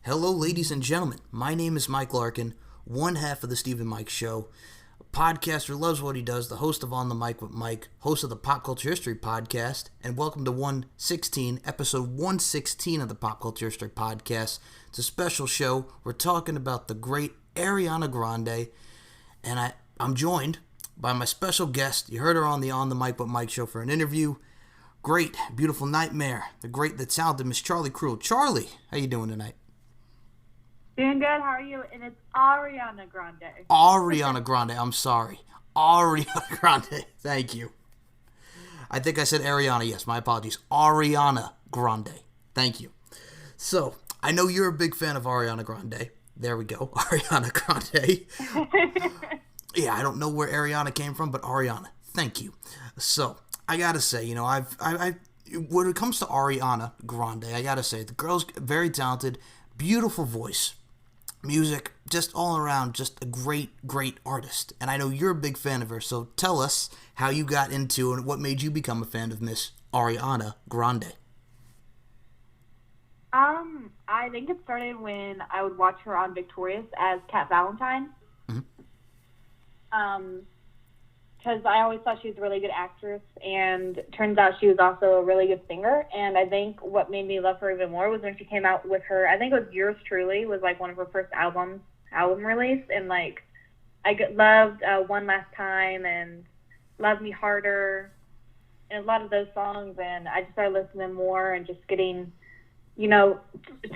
Hello, ladies and gentlemen. My name is Mike Larkin, one half of the Steve and Mike Show, a podcaster loves what he does, the host of On the Mic with Mike, host of the Pop Culture History Podcast, and welcome to episode 116 of the Pop Culture History Podcast. It's a special show. We're talking about the great Ariana Grande, and I'm joined by my special guest. You heard her on the Mic with Mike show for an interview. Great, beautiful nightmare. The great, the talented Miss Charlie Kruel. Charlie, how you doing tonight? Doing good. How are you? And it's Ariana Grande. Ariana Grande. I'm sorry. Ariana Grande. Thank you. I think I said Ariana. Yes, my apologies. Ariana Grande. Thank you. So, I know you're a big fan of Ariana Grande. There we go. Ariana Grande. Yeah, I don't know where Ariana came from, but Ariana. Thank you. So, I gotta say, you know, when it comes to Ariana Grande, I gotta say, the girl's very talented, beautiful voice. Music, just all around, just a great, great artist. And I know you're a big fan of her, so tell us how you got into and what made you become a fan of Miss Ariana Grande. I think it started when I would watch her on Victorious as Cat Valentine. Because I always thought she was a really good actress, and turns out she was also a really good singer. And I think what made me love her even more was when she came out with her, I think it was Yours Truly, was like one of her first album release, and like loved One Last Time and Love Me Harder, and a lot of those songs. And I just started listening more and just getting, you know,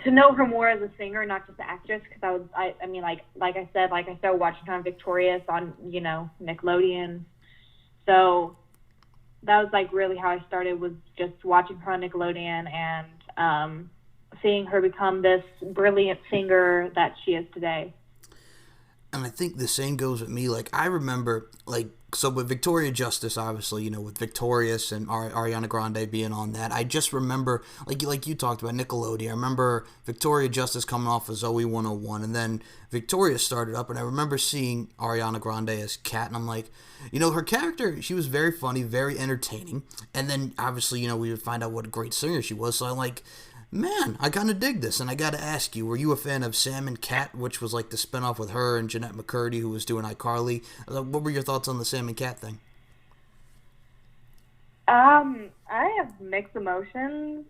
to know her more as a singer, not just an actress. Because I mean, like I said, like I started watching her on Victorious on, you know, Nickelodeon. So that was like really how I started, was just watching her on Nickelodeon and seeing her become this brilliant singer that she is today. And I think the same goes with me. Like, I remember, like, so with Victoria Justice, obviously, you know, with Victorious and Ariana Grande being on that, I just remember, like you talked about Nickelodeon, I remember Victoria Justice coming off of Zoe 101, and then Victoria started up, and I remember seeing Ariana Grande as Kat, and I'm like, you know, her character, she was very funny, very entertaining, and then, obviously, you know, we would find out what a great singer she was, so I'm like, man, I kind of dig this, and I got to ask you, were you a fan of Sam and Cat, which was like the spinoff with her and Jeanette McCurdy, who was doing iCarly? What were your thoughts on the Sam and Cat thing? I have mixed emotions.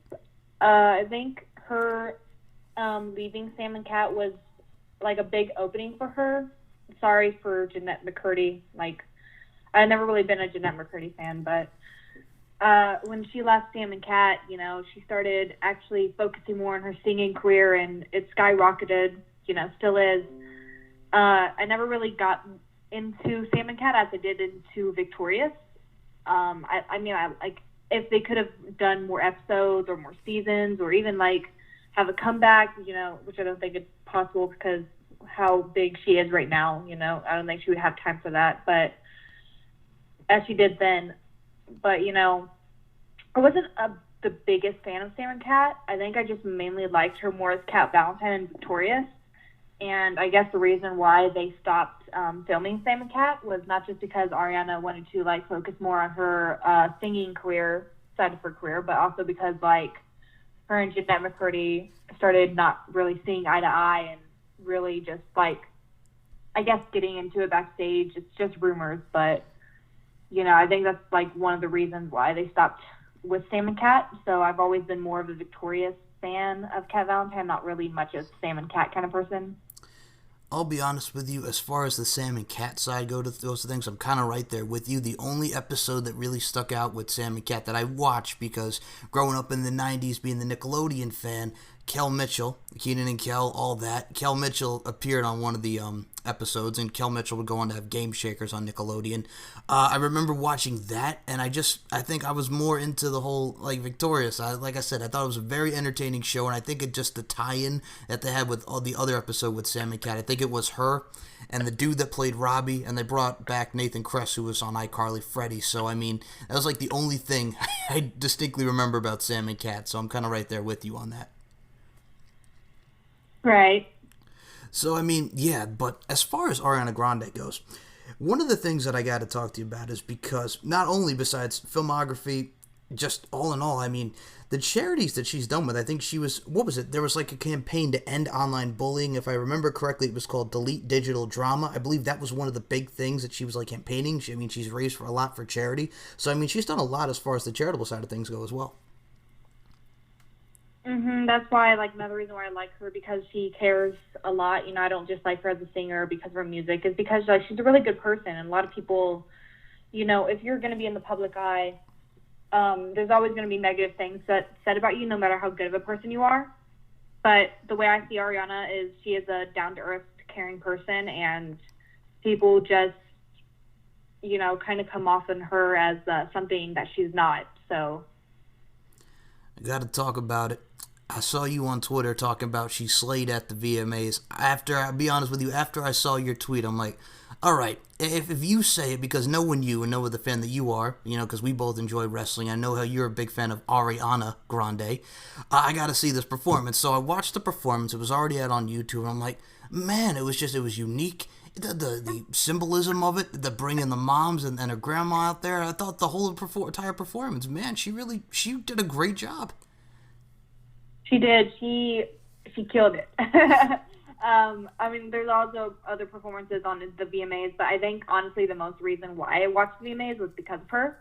I think her leaving Sam and Cat was like a big opening for her. Sorry for Jeanette McCurdy. Like, I've never really been a Jeanette McCurdy fan, but when she left Sam and Cat, you know, she started actually focusing more on her singing career, and it skyrocketed, you know, still is. I never really got into Sam and Cat as I did into Victorious. I mean, like, if they could have done more episodes or more seasons, or even like have a comeback, you know, which I don't think it's possible because how big she is right now, you know, I don't think she would have time for that, but as she did then. But, you know, I wasn't the biggest fan of Sam and Cat. I think I just mainly liked her more as Cat Valentine and Victorious. And I guess the reason why they stopped filming Sam and Cat was not just because Ariana wanted to, like, focus more on her singing career, side of her career, but also because, like, her and Jeanette McCurdy started not really seeing eye to eye and really just, like, I guess getting into it backstage. It's just rumors, but you know, I think that's like one of the reasons why they stopped with Sam and Cat. So I've always been more of a Victorious fan of Cat Valentine, not really much a Sam and Cat kind of person. I'll be honest with you, as far as the Sam and Cat side go to those things, I'm kind of right there with you. The only episode that really stuck out with Sam and Cat that I watched, because growing up in the 90s, being the Nickelodeon fan, Kel Mitchell, Keenan and Kel, all that. Kel Mitchell appeared on one of the episodes, and Kel Mitchell would go on to have Game Shakers on Nickelodeon. I remember watching that, and I think I was more into the whole, like, Victorious. Like I said, I thought it was a very entertaining show, and I think it just the tie-in that they had with all the other episode with Sam and Cat, I think it was her and the dude that played Robbie, and they brought back Nathan Kress, who was on iCarly, Freddie. So, I mean, that was like the only thing I distinctly remember about Sam and Cat, so I'm kind of right there with you on that. Right. So, I mean, yeah, but as far as Ariana Grande goes, One of the things that I got to talk to you about is because not only besides filmography, just all in all, I mean, the charities that she's done with, I think she was, what was it? There was like a campaign to end online bullying. If I remember correctly, it was called Delete Digital Drama. I believe that was one of the big things that she was like campaigning. I mean, she's raised for a lot for charity. So, I mean, she's done a lot as far as the charitable side of things go as well. That's why, like, another reason why I like her, because she cares a lot. I don't just like her as a singer because of her music. Is because, like, she's a really good person. And a lot of people, if you're going to be in the public eye, there's always going to be negative things said about you, no matter how good of a person you are. But the way I see Ariana is she is a down-to-earth, caring person, and people just, kind of come off on her as something that she's not. So I got to talk about it. I saw you on Twitter talking about she slayed at the VMAs. I'll be honest with you, after I saw your tweet, I'm like, all right, if you say it, because knowing you and knowing the fan that you are, because we both enjoy wrestling, I know how you're a big fan of Ariana Grande, I got to see this performance. So I watched the performance. It was already out on YouTube, and I'm like, man, it was unique. The symbolism of it, the bringing the moms and her grandma out there, I thought the whole entire performance, man, she did a great job. She did. She killed it. I mean, there's also other performances on the VMAs, but I think, honestly, the most reason why I watched the VMAs was because of her,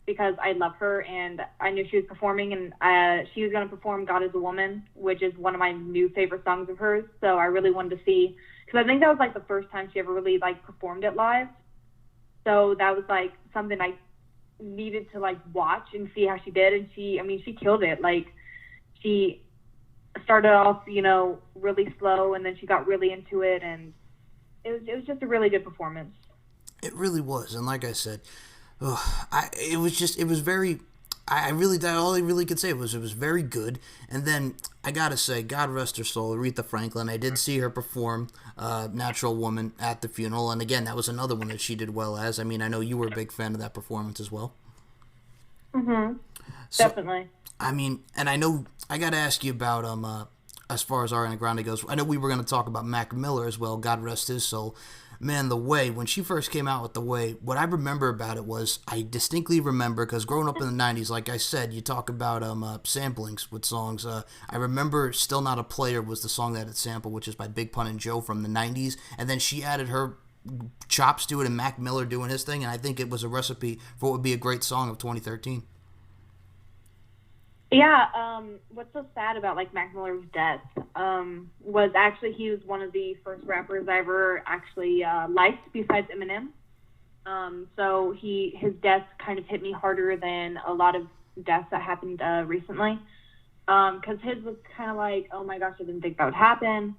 because I love her, and I knew she was performing, and she was going to perform God is a Woman, which is one of my new favorite songs of hers, so I really wanted to see, because I think that was, like, the first time she ever really, like, performed it live, so that was, like, something I needed to, like, watch and see how she did, and she killed it. Like, she started off, really slow, and then she got really into it, and it was just a really good performance. It really was, and like I said, it was very. All I really could say was it was very good. And then I gotta say, God rest her soul, Aretha Franklin. I did see her perform "Natural Woman" at the funeral, and again, that was another one that she did well as. I mean, I know you were a big fan of that performance as well. Definitely. I mean, and I know I got to ask you about as far as Ariana Grande goes. I know we were going to talk about Mac Miller as well. God rest his soul. Man, The Way, when she first came out with The Way, what I remember about it was I distinctly remember, because growing up in the 90s, like I said, you talk about samplings with songs. I remember Still Not a Player was the song that it sampled, which is by Big Pun and Joe from the 90s, and then she added her chops to it and Mac Miller doing his thing, and I think it was a recipe for what would be a great song of 2013. Yeah, what's so sad about, like, Mac Miller's death was actually he was one of the first rappers I ever actually liked besides Eminem. So his death kind of hit me harder than a lot of deaths that happened recently. Because his was kind of like, oh my gosh, I didn't think that would happen,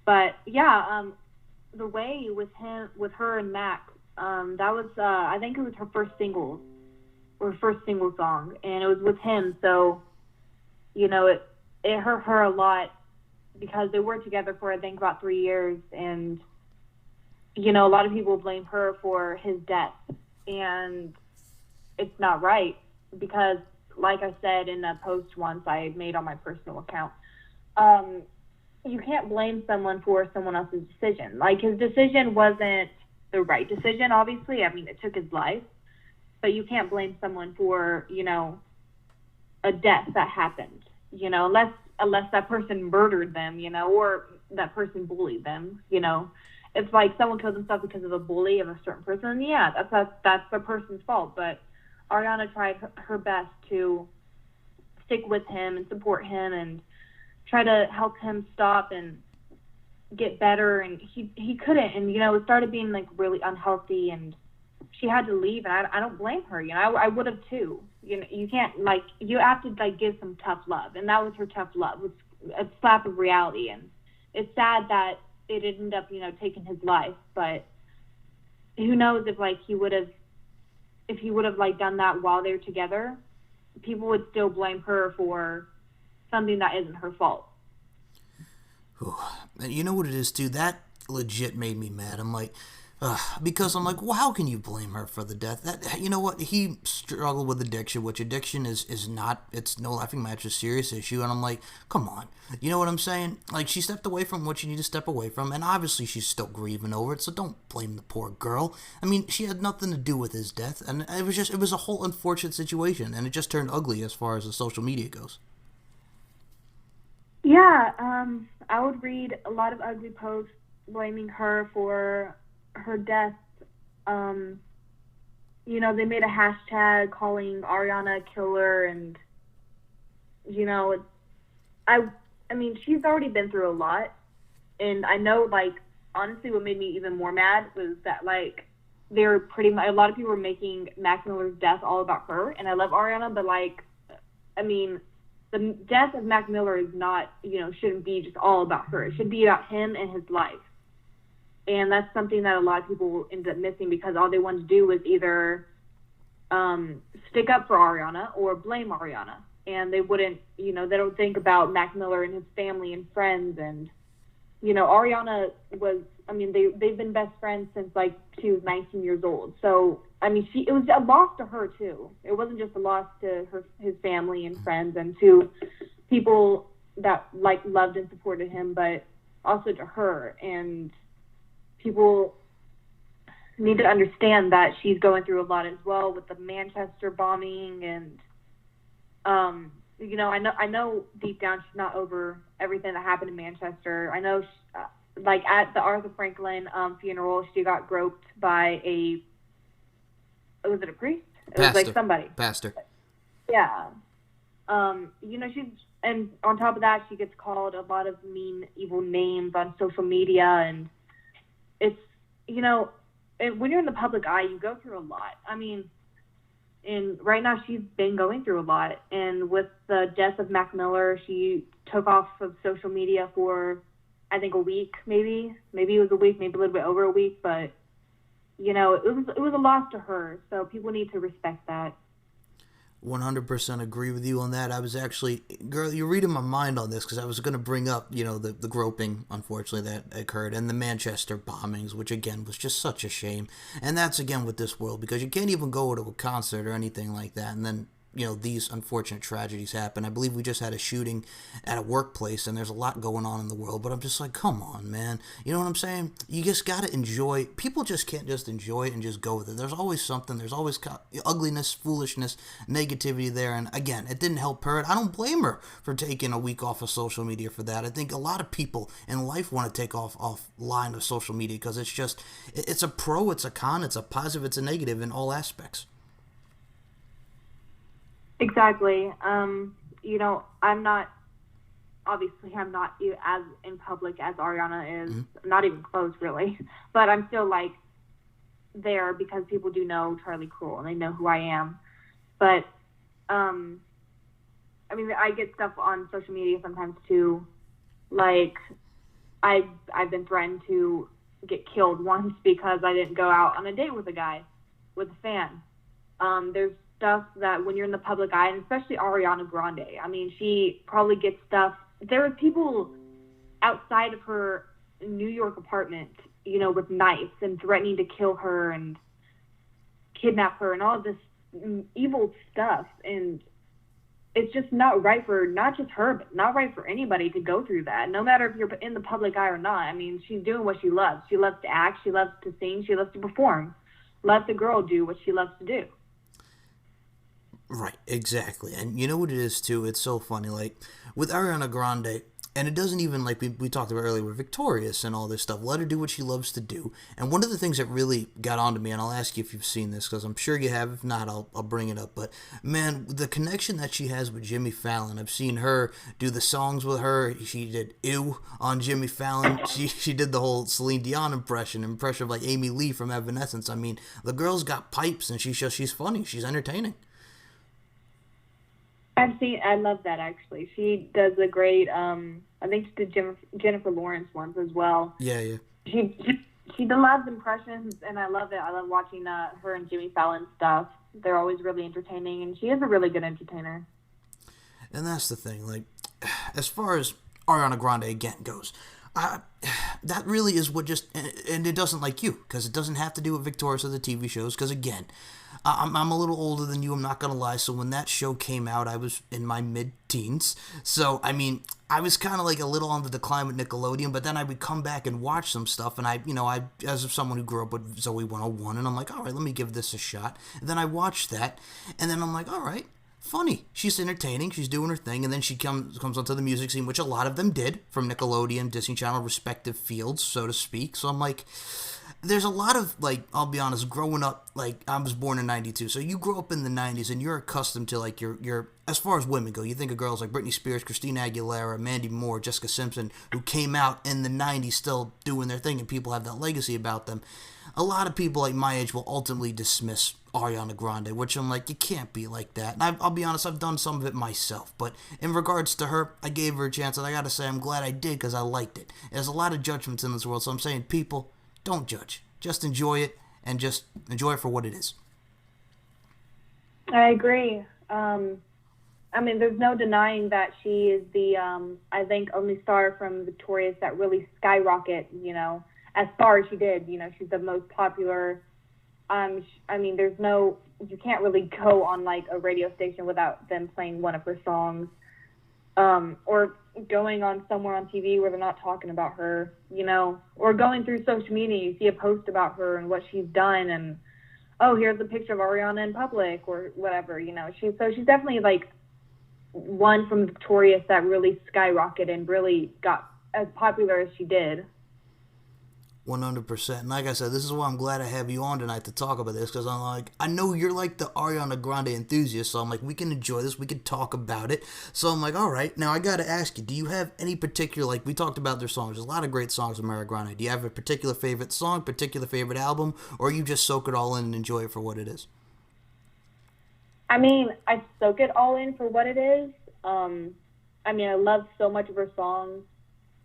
But yeah, The Way with her and Mac, that was I think it was her first single song, and it was with him, so it hurt her a lot because they were together for I think about 3 years, and a lot of people blame her for his death, and it's not right, because like I said in a post once I made on my personal account, you can't blame someone for someone else's decision. Like, his decision wasn't the right decision, obviously. I mean, it took his life, but you can't blame someone for, a death that happened, unless that person murdered them, or that person bullied them, It's like someone kills himself because of a bully of a certain person. Yeah, that's the person's fault. But Ariana tried her best to stick with him and support him and try to help him stop and get better. And he couldn't. And, it started being, like, really unhealthy, and she had to leave, and I don't blame her. I would have too. You can't, like, you have to, like, give some tough love, and that was her tough love. It was a slap of reality, and it's sad that it ended up, taking his life. But who knows if, like, he would have like done that while they were together, people would still blame her for something that isn't her fault. You know what it is too? That legit made me mad. I'm like, Because I'm like, well, how can you blame her for the death? That, you know what? He struggled with addiction, which addiction is not. It's no laughing matter, a serious issue. And I'm like, come on, you know what I'm saying? Like, she stepped away from what she needed to step away from, and obviously she's still grieving over it. So don't blame the poor girl. I mean, she had nothing to do with his death, and it was a whole unfortunate situation, and it just turned ugly as far as the social media goes. Yeah, I would read a lot of ugly posts blaming her for her death. Um, they made a hashtag calling Ariana a killer, and I, I mean, she's already been through a lot, and I know, like, honestly, what made me even more mad was that, like, they're pretty much a lot of people were making Mac Miller's death all about her, and I love Ariana, but like, I mean, the death of Mac Miller is not, shouldn't be just all about her. It should be about him and his life. And that's something that a lot of people end up missing because all they want to do was either stick up for Ariana or blame Ariana. And they wouldn't, they don't think about Mac Miller and his family and friends. And, Ariana was, I mean, they've been best friends since, like, she was 19 years old. So, I mean, it was a loss to her, too. It wasn't just a loss to his family and friends and to people that, like, loved and supported him, but also to her. And people need to understand that she's going through a lot as well with the Manchester bombing. And, I know deep down she's not over everything that happened in Manchester. I know, like, at the Arthur Franklin funeral, she got groped by was it a priest? It Pastor. was like somebody. Pastor. Yeah. And on top of that, she gets called a lot of mean, evil names on social media, and it's, when you're in the public eye, you go through a lot. I mean, and right now she's been going through a lot, and with the death of Mac Miller, she took off of social media for, I think, a week, maybe it was a week, maybe a little bit over a week, but it was a loss to her, so people need to respect that. 100% agree with you on that. I was actually, girl, you're reading my mind on this because I was going to bring up, the groping, unfortunately, that occurred and the Manchester bombings, which again was just such a shame. And that's again with this world because you can't even go to a concert or anything like that and then these unfortunate tragedies happen. I believe we just had a shooting at a workplace, and there's a lot going on in the world, but I'm just like, come on, man. You know what I'm saying? You just got to enjoy. People just can't just enjoy it and just go with it. There's always something. There's always ugliness, foolishness, negativity there, and again, it didn't help her. I don't blame her for taking a week off of social media for that. I think a lot of people in life want to take offline of social media because it's a pro, it's a con, it's a positive, it's a negative in all aspects. Exactly. I'm not as in public as Ariana is. Mm-hmm. Not even close, really. But I'm still, like, there because people do know Charlie Kruel and they know who I am. But, I mean, I get stuff on social media sometimes too. Like, I've been threatened to get killed once because I didn't go out on a date with a fan. There's stuff that when you're in the public eye, and especially Ariana Grande, I mean, she probably gets stuff. There are people outside of her New York apartment, with knives and threatening to kill her and kidnap her and all of this evil stuff. And it's just not right for not just her, but not right for anybody to go through that, no matter if you're in the public eye or not. I mean, she's doing what she loves. She loves to act. She loves to sing. She loves to perform. Let the girl do what she loves to do. Right, exactly. And you know what it is, too? It's so funny. Like, with Ariana Grande, and it doesn't even, like we talked about earlier, we're victorious and all this stuff. Let her do what she loves to do. And one of the things that really got onto me, and I'll ask you if you've seen this, because I'm sure you have. If not, I'll bring it up. But, man, the connection that she has with Jimmy Fallon, I've seen her do the songs with her. She did Ew on Jimmy Fallon. She did the whole Celine Dion impression of, like, Amy Lee from Evanescence. I mean, the girl's got pipes, and she's funny. She's entertaining. I love that, actually. She does a great, I think she did Jennifer Lawrence once as well. Yeah. She does a lot of impressions, and I love it. I love watching her and Jimmy Fallon stuff. They're always really entertaining, and she is a really good entertainer. And that's the thing. Like, as far as Ariana Grande again goes, I, that really is what just, and it doesn't like you, because it doesn't have to do with Victorious or the TV shows, because again, I'm a little older than you, I'm not gonna lie, so when that show came out, I was in my mid-teens, so, I mean, I was kind of like a little on the decline with Nickelodeon, but then I would come back and watch some stuff, and I, as someone who grew up with Zoe 101, and I'm like, alright, let me give this a shot, and then I watched that, and then I'm like, alright, funny. She's entertaining. She's doing her thing, and then she comes onto the music scene, which a lot of them did from Nickelodeon, Disney Channel, respective fields, so to speak. So I'm like, there's a lot of like, I'll be honest, growing up, like I was born in '92, so you grow up in the '90s, and you're accustomed to like your as far as women go, you think of girls like Britney Spears, Christina Aguilera, Mandy Moore, Jessica Simpson, who came out in the '90s still doing their thing, and people have that legacy about them. A lot of people like my age will ultimately dismiss Ariana Grande, which I'm like, you can't be like that. And I'll be honest, I've done some of it myself. But in regards to her, I gave her a chance, and I gotta say, I'm glad I did because I liked it. There's a lot of judgments in this world, so I'm saying, people, don't judge. Just enjoy it, and just enjoy it for what it is. I agree. I mean, there's no denying that she is the, I think, only star from Victorious that really skyrocket, as far as she did. She's the most popular. I mean, you can't really go on like a radio station without them playing one of her songs, or going on somewhere on TV where they're not talking about her, or going through social media, you see a post about her and what she's done, and oh, here's a picture of Ariana in public or whatever, she's definitely like one from Victorious that really skyrocketed and really got as popular as she did. 100%. And like I said, this is why I'm glad I have you on tonight to talk about this, because I'm like, I know you're like the Ariana Grande enthusiast, so I'm like, we can enjoy this, we can talk about it. So I'm like, all right, now I gotta ask you, do you have any particular, like we talked about their songs, there's a lot of great songs from Ariana Grande. Do you have a particular favorite song, particular favorite album, or you just soak it all in and enjoy it for what it is? I mean, I soak it all in for what it is. I mean, I love so much of her songs.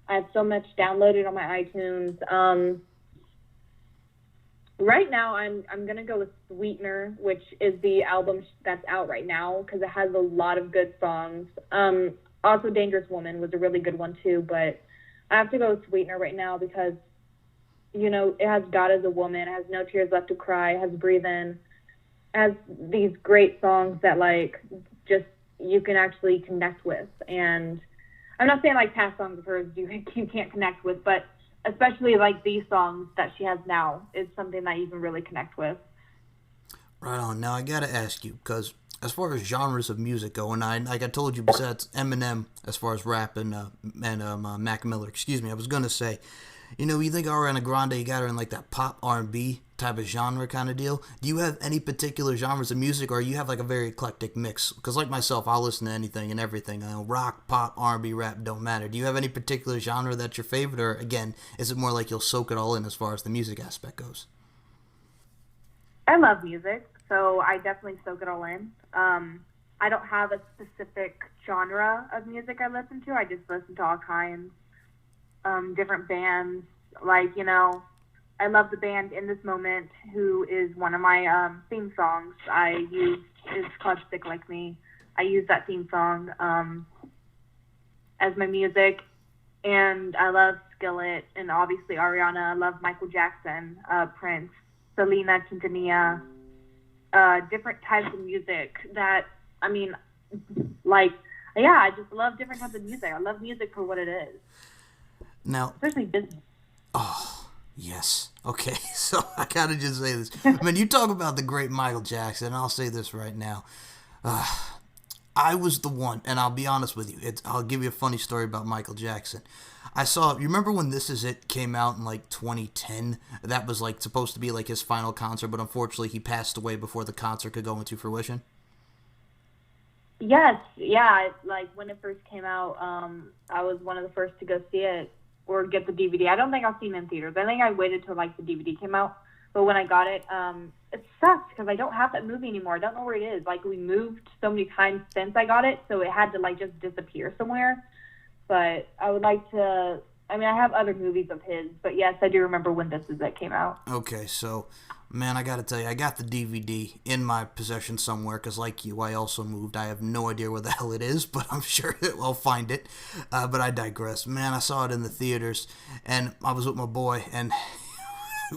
I have so much downloaded on my iTunes. Right now, I'm gonna go with Sweetener, which is the album that's out right now because it has a lot of good songs. Also, Dangerous Woman was a really good one too, but I have to go with Sweetener right now because it has God as a Woman, it has No Tears Left to Cry, it has Breathe In, it has these great songs that like just you can actually connect with. And I'm not saying like past songs of hers you can't connect with, but especially like these songs that she has now is something that you can really connect with. Right on. Now I gotta ask you, because as far as genres of music go, and like I told you, besides Eminem, as far as rap and Mac Miller, I was gonna say, you think Ariana Grande, you got her in like that pop R&B type of genre kind of deal. Do you have any particular genres of music, or you have like a very eclectic mix? Because like myself, I'll listen to anything and everything. Rock, pop, R&B, rap, don't matter. Do you have any particular genre that's your favorite, or again, is it more like you'll soak it all in as far as the music aspect goes? I love music, so I definitely soak it all in. I don't have a specific genre of music I listen to. I just listen to all kinds. Different bands, like, I love the band In This Moment, who is one of my theme songs I use. It's called Stick Like Me. I use that theme song as my music, and I love Skillet, and obviously Ariana. I love Michael Jackson, Prince, Selena Quintanilla, different types of music that, I mean, like, yeah, I just love different types of music. I love music for what it is. Now, especially Disney. Oh, yes. Okay, so I gotta just say this. I mean, you talk about the great Michael Jackson, and I'll say this right now. I was the one, and I'll be honest with you. I'll give you a funny story about Michael Jackson. You remember when This Is It came out in like 2010? That was like supposed to be like his final concert, but unfortunately he passed away before the concert could go into fruition. Yes, yeah. Like when it first came out, I was one of the first to go see it or get the DVD. I don't think I've seen it in theaters. I think I waited till like the DVD came out. But when I got it, it sucks because I don't have that movie anymore. I don't know where it is. Like we moved so many times since I got it, so it had to like just disappear somewhere. But I would like to I mean, I have other movies of his, but yes, I do remember When This Is It came out. Okay, so, man, I gotta tell you, I got the DVD in my possession somewhere, because like you, I also moved. I have no idea where the hell it is, but I'm sure I'll find it. But I digress. Man, I saw it in the theaters, and I was with my boy, and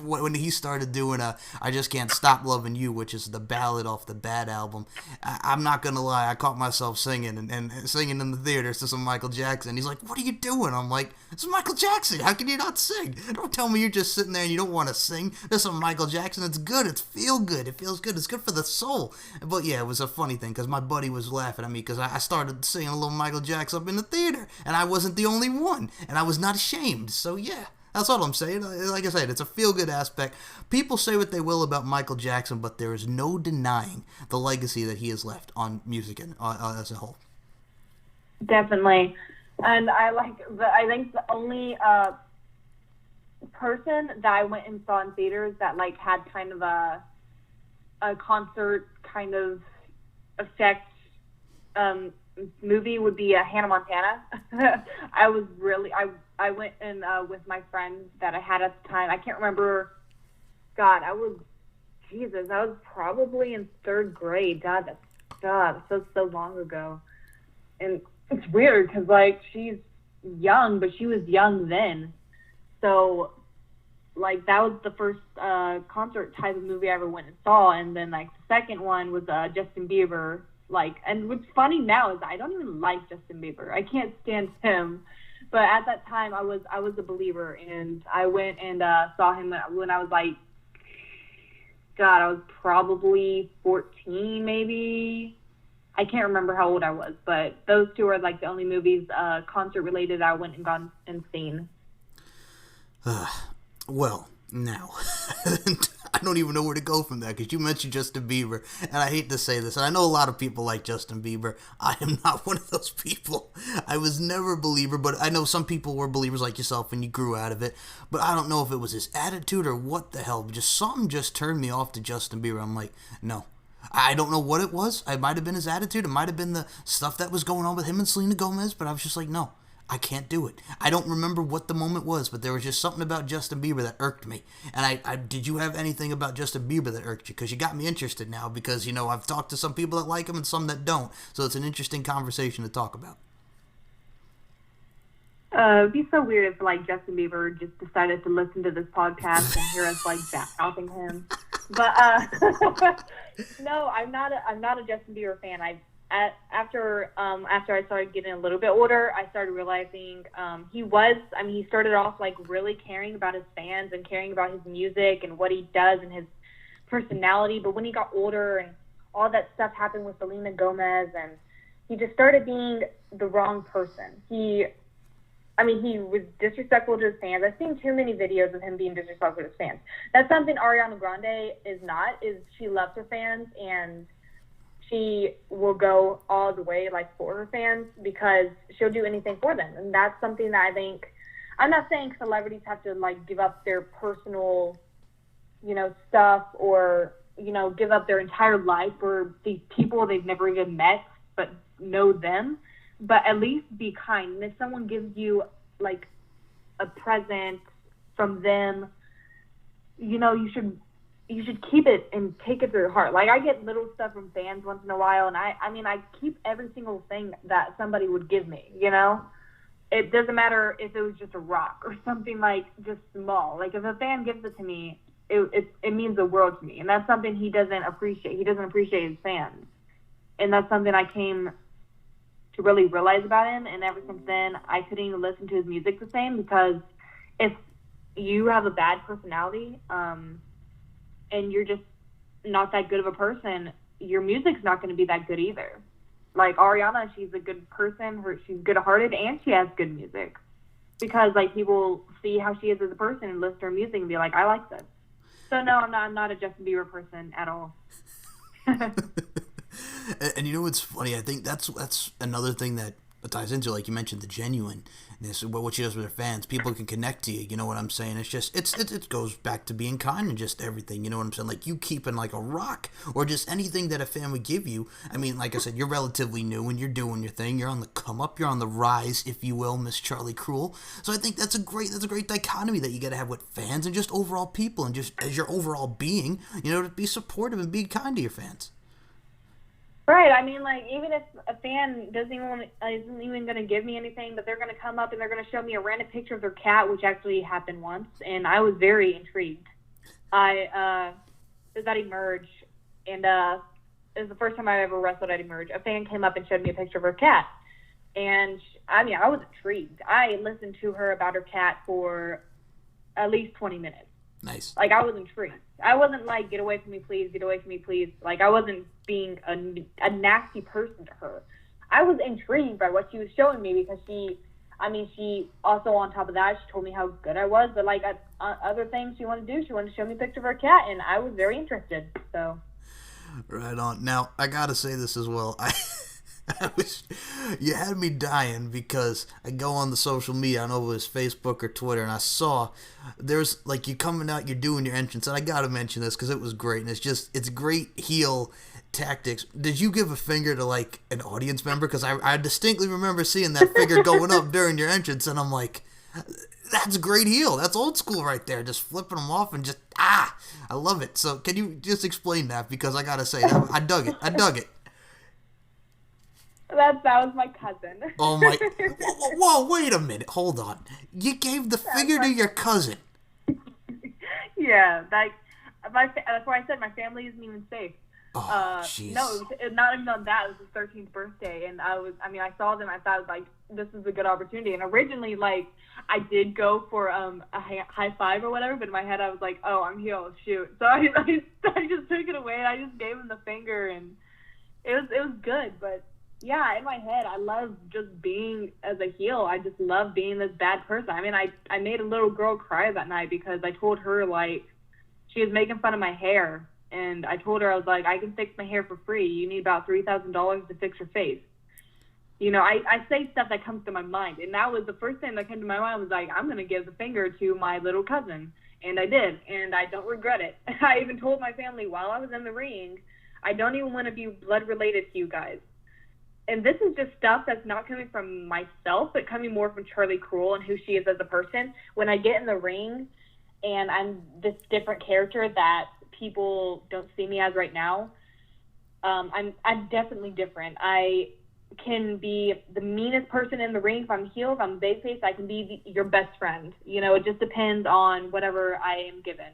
when he started doing I Just Can't Stop Loving You, which is the ballad off the Bad album, I'm not gonna lie, I caught myself singing and singing in the theaters to some Michael Jackson. He's like, what are you doing? I'm like, it's Michael Jackson, how can you not sing? Don't tell me you're just sitting there and you don't want to sing. There's some Michael Jackson. It's good, it feels good, it's good for the soul. But yeah, it was a funny thing because my buddy was laughing at me because I started singing a little Michael Jackson up in the theater, and I wasn't the only one, and I was not ashamed. So yeah, that's all I'm saying. Like I said, it's a feel-good aspect. People say what they will about Michael Jackson, but there is no denying the legacy that he has left on music and as a whole. Definitely. And I think the only person that I went and saw in theaters that like had kind of a concert kind of effect movie would be Hannah Montana. I went in with my friends that I had at the time. I can't remember. God, I was probably in third grade. God, that's so long ago. And it's weird because like she's young, but she was young then. So like that was the first concert type of movie I ever went and saw. And then like the second one was Justin Bieber. Like, and what's funny now is I don't even like Justin Bieber. I can't stand him. But at that time, I was a believer, and I went and saw him when I was like, God, I was probably 14, maybe. I can't remember how old I was, but those two are like the only movies concert related I went and gone and seen. Well, now, I don't even know where to go from that because you mentioned Justin Bieber, and I hate to say this, and I know a lot of people like Justin Bieber. I am not one of those people. I was never a believer, but I know some people were believers like yourself and you grew out of it, but I don't know if it was his attitude or what the hell. Just something just turned me off to Justin Bieber. I'm like, no. I don't know what it was. It might have been his attitude. It might have been the stuff that was going on with him and Selena Gomez, but I was just like, no. I can't do it. I don't remember what the moment was, but there was just something about Justin Bieber that irked me. And I did you have anything about Justin Bieber that irked you? Because you got me interested now because, you know, I've talked to some people that like him and some that don't. So it's an interesting conversation to talk about. It'd be so weird if like Justin Bieber just decided to listen to this podcast and hear us like back-mouthing him. But no, I'm not a Justin Bieber fan. After I started getting a little bit older, I started realizing he started off like really caring about his fans and caring about his music and what he does and his personality. But when he got older and all that stuff happened with Selena Gomez, and he just started being the wrong person. He was disrespectful to his fans. I've seen too many videos of him being disrespectful to his fans. That's something Ariana Grande is not. She loves her fans and she will go all the way like for her fans because she'll do anything for them. And that's something that I think, I'm not saying celebrities have to like give up their personal, you know, stuff or, you know, give up their entire life for these people they've never even met but know them. But at least be kind. And if someone gives you like a present from them, you know, you should keep it and take it to your heart. Like I get little stuff from fans once in a while, and I keep every single thing that somebody would give me, you know? It doesn't matter if it was just a rock or something like just small. Like if a fan gives it to me, it means the world to me. And that's something he doesn't appreciate. He doesn't appreciate his fans. And that's something I came to really realize about him. And ever since then, I couldn't even listen to his music the same because if you have a bad personality, and you're just not that good of a person, your music's not going to be that good either. Like Ariana, she's a good person, she's good-hearted, and she has good music. Because like people see how she is as a person and listen to her music and be like, I like this. So no, I'm not a Justin Bieber person at all. And you know what's funny? I think that's another thing that it ties into, like you mentioned, the genuineness, what she does with her fans. People can connect to you. You know what I'm saying? It's just it goes back to being kind and just everything. You know what I'm saying? Like you keeping like a rock or just anything that a fan would give you. I mean, like I said, you're relatively new and you're doing your thing. You're on the come up. You're on the rise, if you will, Miss Charlie Kruel. So I think that's a great dichotomy that you got to have with fans and just overall people and just as your overall being. You know, to be supportive and be kind to your fans. Right. I mean, like, even if a fan isn't even going to give me anything, but they're going to come up and they're going to show me a random picture of their cat, which actually happened once, and I was very intrigued. It was at Emerge, and it was the first time I ever wrestled at Emerge. A fan came up and showed me a picture of her cat, and, I mean, I was intrigued. I listened to her about her cat for at least 20 minutes. Nice. Like, I was intrigued. I wasn't like, get away from me, please, get away from me, please. Like, I wasn't being a nasty person to her. I was intrigued by what she was showing me because she also, on top of that, she told me how good I was. But, like, other things she wanted to do, she wanted to show me a picture of her cat, and I was very interested, so. Right on. Now, I got to say this as well. You had me dying because I go on the social media, I don't know if it was Facebook or Twitter, and I saw there's like you coming out, you're doing your entrance, and I gotta mention this because it was great, and it's great heel tactics. Did you give a finger to like an audience member? Because I distinctly remember seeing that finger going up during your entrance, and I'm like, that's great heel. That's old school right there. Just flipping them off and just I love it. So can you just explain that? Because I gotta say, I dug it. That was my cousin. Oh my! Whoa! Wait a minute. Hold on. You gave the finger to your cousin. Yeah, that's why I said my family isn't even safe. Oh, jeez. No, it was not even on that. It was his 13th birthday, and I saw them. I thought like this is a good opportunity. And originally, like I did go for a high five or whatever, but in my head I was like, oh, I'm heel, shoot. So I just took it away and I just gave him the finger, and it was good, but. Yeah, in my head, I love just being as a heel. I just love being this bad person. I mean, I made a little girl cry that night because I told her, like, she was making fun of my hair. And I told her, I was like, I can fix my hair for free. You need about $3,000 to fix your face. You know, I say stuff that comes to my mind. And that was the first thing that came to my mind was like, I'm going to give the finger to my little cousin. And I did. And I don't regret it. I even told my family while I was in the ring, I don't even want to be blood related to you guys. And this is just stuff that's not coming from myself, but coming more from Charlie Kruel and who she is as a person. When I get in the ring and I'm this different character that people don't see me as right now, I'm definitely different. I can be the meanest person in the ring. If I'm heel, if I'm babyface, I can be your best friend. You know, it just depends on whatever I am given.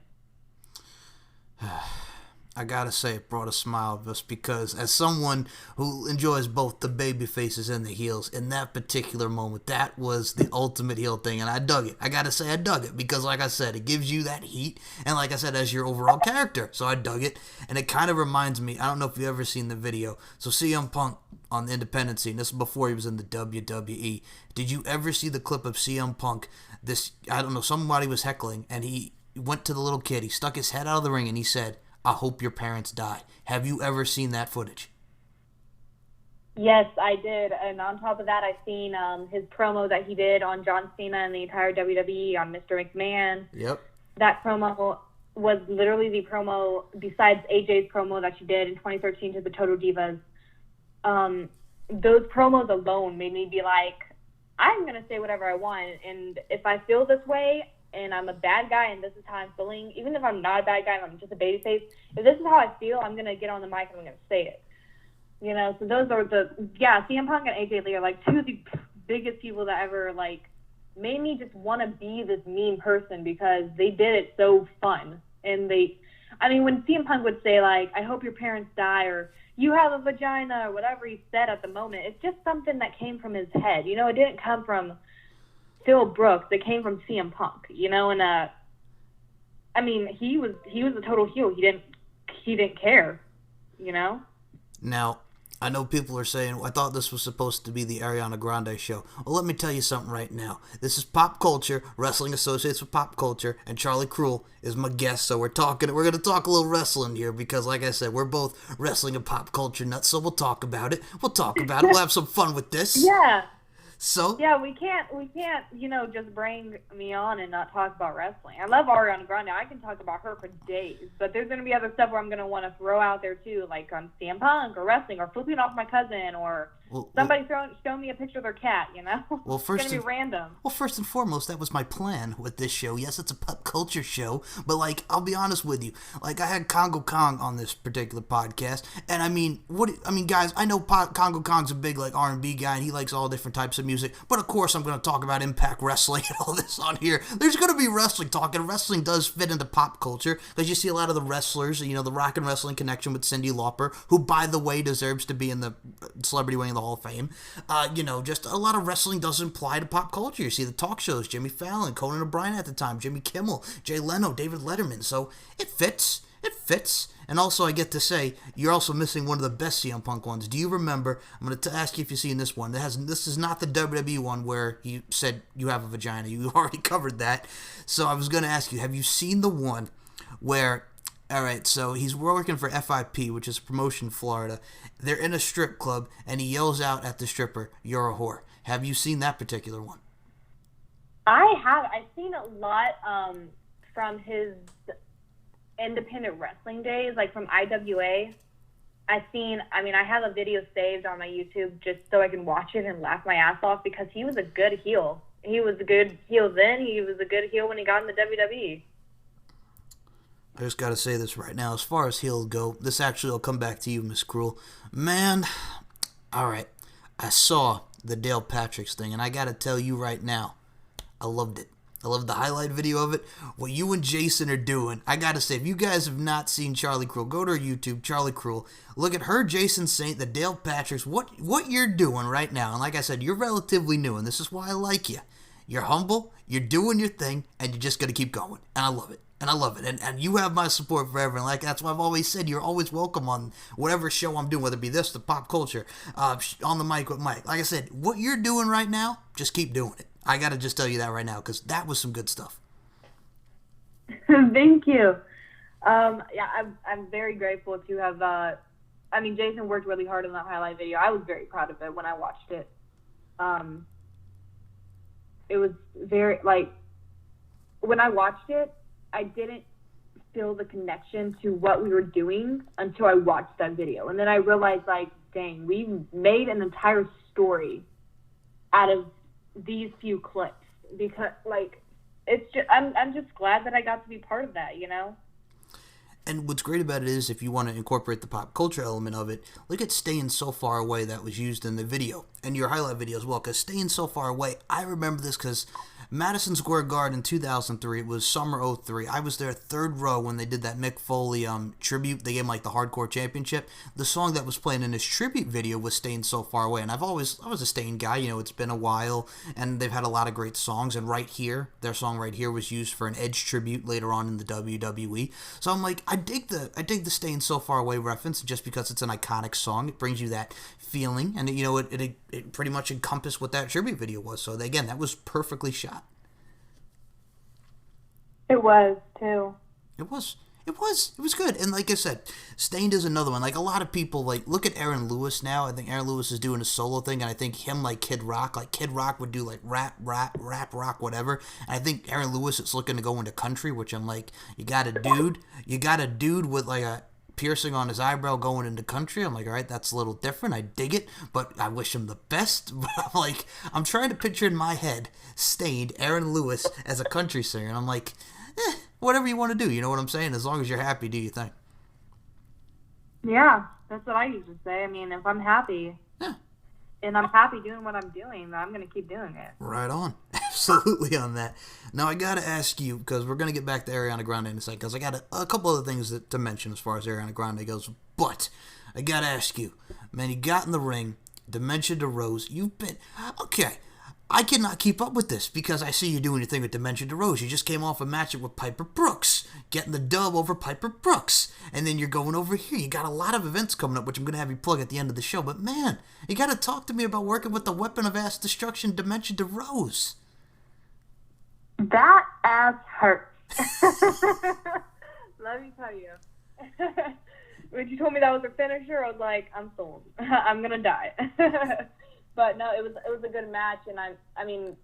I gotta say, it brought a smile just because, as someone who enjoys both the baby faces and the heels, in that particular moment, that was the ultimate heel thing, and I dug it. I gotta say, I dug it because, like I said, it gives you that heat, and like I said, as your overall character, so I dug it, and it kind of reminds me, I don't know if you've ever seen the video, so CM Punk on the independent scene, this is before he was in the WWE, did you ever see the clip of CM Punk, I don't know, somebody was heckling, and he went to the little kid, he stuck his head out of the ring, and he said, I hope your parents die. Have you ever seen that footage? Yes, I did. And on top of that, I've seen his promo that he did on John Cena and the entire WWE on Mr. McMahon. Yep. That promo was literally the promo, besides AJ's promo that she did in 2013 to the Total Divas. Those promos alone made me be like, I'm going to say whatever I want. And if I feel this way, and I'm a bad guy, and this is how I'm feeling, even if I'm not a bad guy, and I'm just a babyface, if this is how I feel, I'm going to get on the mic and I'm going to say it. You know, so those are CM Punk and AJ Lee are, like, two of the biggest people that ever, like, made me just want to be this mean person because they did it so fun. And when CM Punk would say, like, I hope your parents die, or you have a vagina, or whatever he said at the moment, it's just something that came from his head. You know, it didn't come from Phil Brooks, that came from CM Punk, you know, and he was a total heel. He didn't care, you know. Now, I know people are saying, I thought this was supposed to be the Ariana Grande show. Well, let me tell you something right now. This is pop culture. Wrestling associates with pop culture, and Charlie Kruel is my guest. So we're going to talk a little wrestling here because, like I said, we're both wrestling and pop culture nuts. So we'll talk about it. We'll have some fun with this. Yeah. So Yeah, we can't, just bring me on and not talk about wrestling. I love Ariana Grande. I can talk about her for days, but there's going to be other stuff where I'm going to want to throw out there too, like on CM Punk or wrestling or flipping off my cousin or somebody showing me a picture of their cat, Well, it's going to be random. Well, first and foremost, that was my plan with this show. Yes, it's a pop culture show, but like, I'll be honest with you. Like, I had Congo Kong on this particular podcast, and guys, I know Congo Kong's a big like R&B guy, and he likes all different types of music. But of course, I'm going to talk about Impact Wrestling and all this on here. There's going to be wrestling talk, and wrestling does fit into pop culture because you see a lot of the wrestlers. The Rock and Wrestling Connection with Cyndi Lauper, who, by the way, deserves to be in the Celebrity Wing of the Hall of Fame. Just a lot of wrestling does apply to pop culture. You see the talk shows, Jimmy Fallon, Conan O'Brien at the time, Jimmy Kimmel, Jay Leno, David Letterman. So it fits. It fits. And also, I get to say, you're also missing one of the best CM Punk ones. Do you remember? I'm going to ask you if you've seen this one. This is not the WWE one where he said you have a vagina. You already covered that. So I was going to ask you, have you seen the one where... All right, so he's working for FIP, which is a promotion in Florida. They're in a strip club, and he yells out at the stripper, "You're a whore." Have you seen that particular one? I have. I've seen a lot from his independent wrestling days, like from IWA. I have a video saved on my YouTube just so I can watch it and laugh my ass off because he was a good heel. He was a good heel then. He was a good heel when he got in the WWE. I just got to say this right now. As far as he'll go, this actually will come back to you, Miss Kruel. Man, all right. I saw the Dale Patrick's thing, and I got to tell you right now, I loved it. I loved the highlight video of it. What you and Jason are doing, I got to say, if you guys have not seen Charlie Kruel, go to her YouTube, Charlie Kruel. Look at her, Jason Saint, the Dale Patrick's, what you're doing right now. And like I said, you're relatively new, and this is why I like you. You're humble, you're doing your thing, and you're just going to keep going. And I love it. And I love it. And you have my support forever. And that's why I've always said you're always welcome on whatever show I'm doing, whether it be this, the pop culture, on the mic with Mike. Like I said, what you're doing right now, just keep doing it. I got to just tell you that right now because that was some good stuff. Thank you. I'm very grateful to have, Jason worked really hard on that highlight video. I was very proud of it when I watched it. It was very, when I watched it, I didn't feel the connection to what we were doing until I watched that video. And then I realized, dang, we made an entire story out of these few clips. Because, it's just, I'm just glad that I got to be part of that, And what's great about it is if you want to incorporate the pop culture element of it, look at Staying So Far Away that was used in the video and your highlight video as well. Because Staying So Far Away, I remember this because Madison Square Garden in 2003, it was summer 03. I was there third row when they did that Mick Foley tribute. They gave him the Hardcore Championship. The song that was playing in this tribute video was Staying So Far Away. And I was a Staying guy. It's been a while and they've had a lot of great songs. And Right Here, their song Right Here was used for an Edge tribute later on in the WWE. So I'm I dig the Staying So Far Away reference just because it's an iconic song. It brings you that feeling, and it pretty much encompassed what that tribute video was. So again, that was perfectly shot. It was too. It was good. And like I said, Stained is another one. A lot of people look at Aaron Lewis now. I think Aaron Lewis is doing a solo thing, and I think him Kid Rock. Kid Rock would do rap, rock, whatever. And I think Aaron Lewis is looking to go into country, which I'm you got a dude with a piercing on his eyebrow going into country. I'm all right, that's a little different. I dig it, but I wish him the best. But I'm trying to picture in my head Stained, Aaron Lewis as a country singer, and I'm whatever you want to do, you know what I'm saying? As long as you're happy, do your thing. Yeah, that's what I usually say. If I'm happy, and I'm happy doing what I'm doing, then I'm going to keep doing it. Right on. Absolutely on that. Now, I got to ask you, because we're going to get back to Ariana Grande in a second, because I got a couple other things to mention as far as Ariana Grande goes, but I got to ask you, man, you got in the ring, Dementia DeRose, you've been, okay, I cannot keep up with this because I see you doing your thing with Dementia DeRose. You just came off a match with Piper Brooks, getting the dub over Piper Brooks. And then you're going over here. You got a lot of events coming up, which I'm going to have you plug at the end of the show. But man, you got to talk to me about working with the weapon of ass destruction, Dementia DeRose. That ass hurts. Let me tell you. When you told me that was her finisher, I was I'm sold. I'm going to die. But no, it was a good match, and I mean,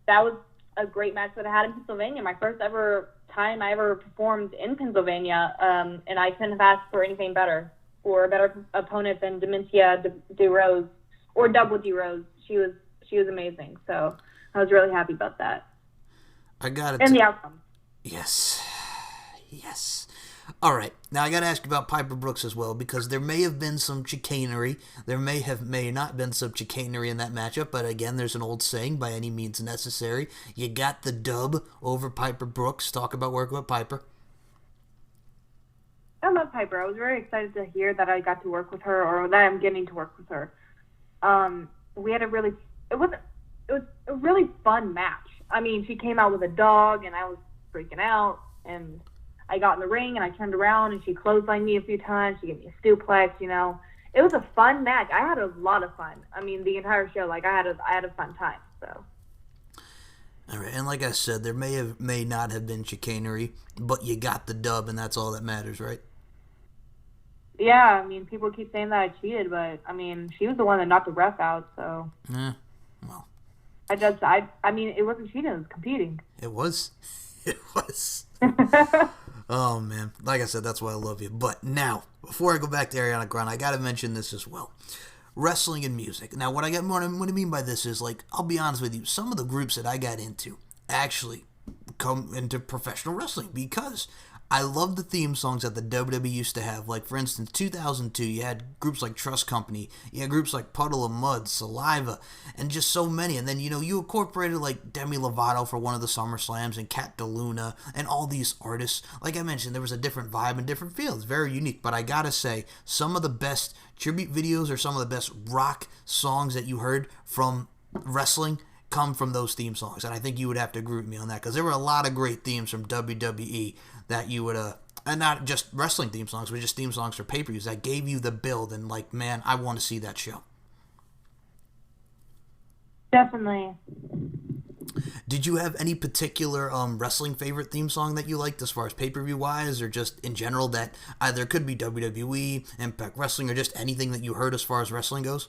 that was a great match that I had in Pennsylvania. My first ever time I ever performed in Pennsylvania, and I couldn't have asked for anything better, or a better opponent than Dementia DeRose or Double DeRose. She was amazing. So I was really happy about that. I got it. And the outcome. Yes. Yes. All right. Now I got to ask you about Piper Brooks as well, because there may have been some chicanery. There may not been some chicanery in that matchup, but again, there's an old saying: by any means necessary. You got the dub over Piper Brooks. Talk about working with Piper. I love Piper. I was very excited to hear that I got to work with her, or that I'm getting to work with her. We had it was a really fun match. I mean, she came out with a dog, and I was freaking out, and I got in the ring, and I turned around, and she clotheslined me a few times. She gave me a suplex, you know. It was a fun match. I had a lot of fun. I mean, the entire show, like, I had a fun time, so. All right, and like I said, there may not have been chicanery, but you got the dub, and that's all that matters, right? Yeah, I mean, people keep saying that I cheated, but, I mean, she was the one that knocked the ref out, so. Yeah, well. I mean, it wasn't cheating, it was competing. It was. It was. Oh, man. Like I said, that's why I love you. But now, before I go back to Ariana Grande, I got to mention this as well. Wrestling and music. Now, what I mean by this is, like, I'll be honest with you, some of the groups that I got into actually come into professional wrestling because I love the theme songs that the WWE used to have. Like, for instance, 2002, you had groups like Trust Company, you had groups like Puddle of Mud, Saliva, and just so many. And then, you know, you incorporated, like, Demi Lovato for one of the SummerSlams and Kat DeLuna and all these artists. Like I mentioned, there was a different vibe and different feel. It's very unique. But I gotta say, some of the best tribute videos or some of the best rock songs that you heard from wrestling come from those theme songs, and I think you would have to agree with me on that, because there were a lot of great themes from WWE that you would and not just wrestling theme songs, but just theme songs for pay-per-views that gave you the build, and like, man, I want to see that show. Definitely. Did you have any particular wrestling favorite theme song that you liked as far as pay-per-view wise, or just in general that either could be WWE, Impact Wrestling, or just anything that you heard as far as wrestling goes?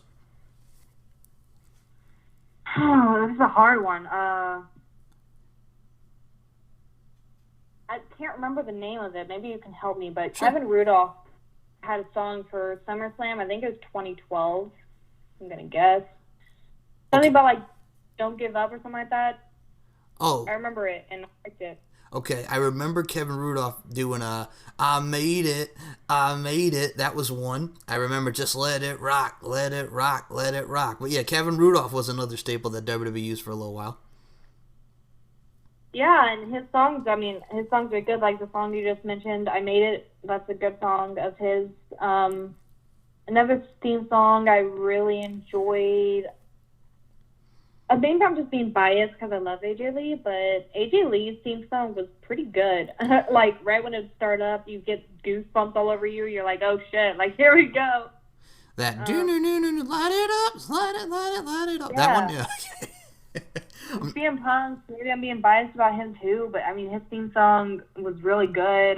Oh, this is a hard one. I can't remember the name of it. Maybe you can help me. But sure. Kevin Rudolph had a song for SummerSlam. I think it was 2012. I'm going to guess. Something about, like, Don't Give Up or something like that. Oh. I remember it, and I liked it. Okay, I remember Kevin Rudolph doing I Made It, I Made It. That was one. I remember Just Let It Rock, Let It Rock, Let It Rock. But yeah, Kevin Rudolph was another staple that WWE used for a little while. Yeah, and his songs are good. Like the song you just mentioned, I Made It, that's a good song of his. Another theme song I really enjoyed. I think I'm just being biased because I love AJ Lee, but AJ Lee's theme song was pretty good. Like, right when it started up, you get goosebumps all over you. You're like, oh, shit. Like, here we go. That, light it up, light it up. Yeah. That one, yeah. CM Punk, maybe I'm being biased about him, too, but, I mean, his theme song was really good.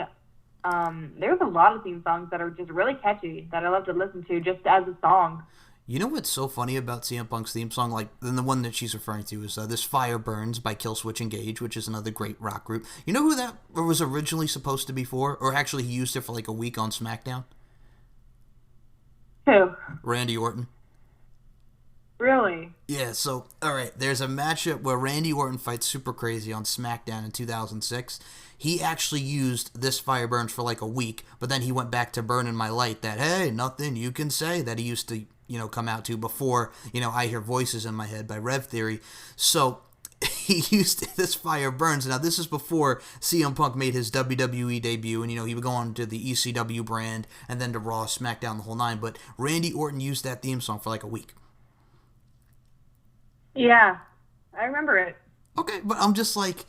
There's a lot of theme songs that are just really catchy that I love to listen to just as a song. You know what's so funny about CM Punk's theme song? Like, then the one that she's referring to is This Fire Burns by Killswitch Engage, which is another great rock group. You know who that was originally supposed to be for? Or actually, he used it for like a week on SmackDown? Who? Randy Orton. Really? Yeah, so, alright, there's a matchup where Randy Orton fights Super Crazy on SmackDown in 2006. He actually used This Fire Burns for like a week, but then he went back to Burnin' My Light, that, hey, nothing you can say, that he used to, come out to before, I Hear Voices in My Head by Rev Theory. So he used This Fire Burns. Now, this is before CM Punk made his WWE debut, and, he would go on to the ECW brand, and then to Raw, SmackDown, the whole nine. But Randy Orton used that theme song for like a week. Yeah, I remember it. Okay, but I'm just like,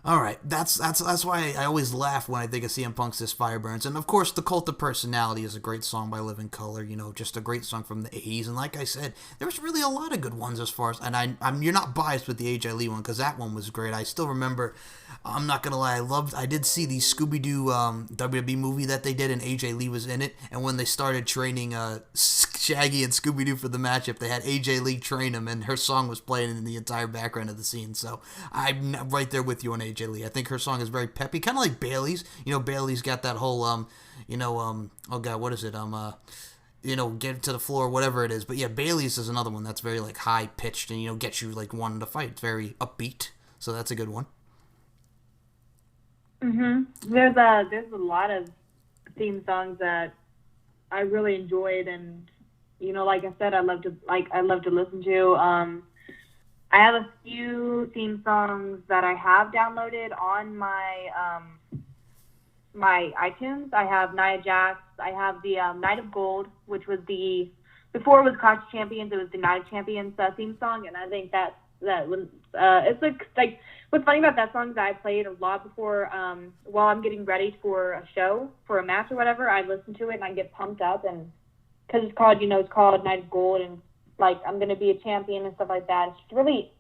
All right, that's why I always laugh when I think of CM Punk's "This Fire Burns," and of course, "The Cult of Personality" is a great song by Living Colour. You know, just a great song from the '80s. And like I said, there's really a lot of good ones as far as. And I'm you're not biased with the AJ Lee one because that one was great. I still remember. I'm not gonna lie, I did see the Scooby Doo WWE movie that they did, and AJ Lee was in it. And when they started training Shaggy and Scooby Doo for the matchup, they had AJ Lee train him, and her song was playing in the entire background of the scene. So I'm right there with you on AJ Lee. I think her song is very peppy, kind of like Bailey's. You know, Bailey's got that whole oh god, what is it? Get it to the floor, whatever it is. But yeah, Bailey's is another one that's very like high pitched and gets you like wanting to fight. It's very upbeat, so that's a good one. There's a lot of theme songs that I really enjoyed, and like I said, I love to listen to. I have a few theme songs that I have downloaded on my iTunes. I have Nia Jax. I have the Night of Gold, which was before it was Clash of Champions, it was the Night of Champions theme song, and I think that was it's like what's funny about that song is that I play it a lot before while I'm getting ready for a show, for a match or whatever. I listen to it and I get pumped up, and because it's called Night of Gold, and like I'm gonna be a champion and stuff like that. It's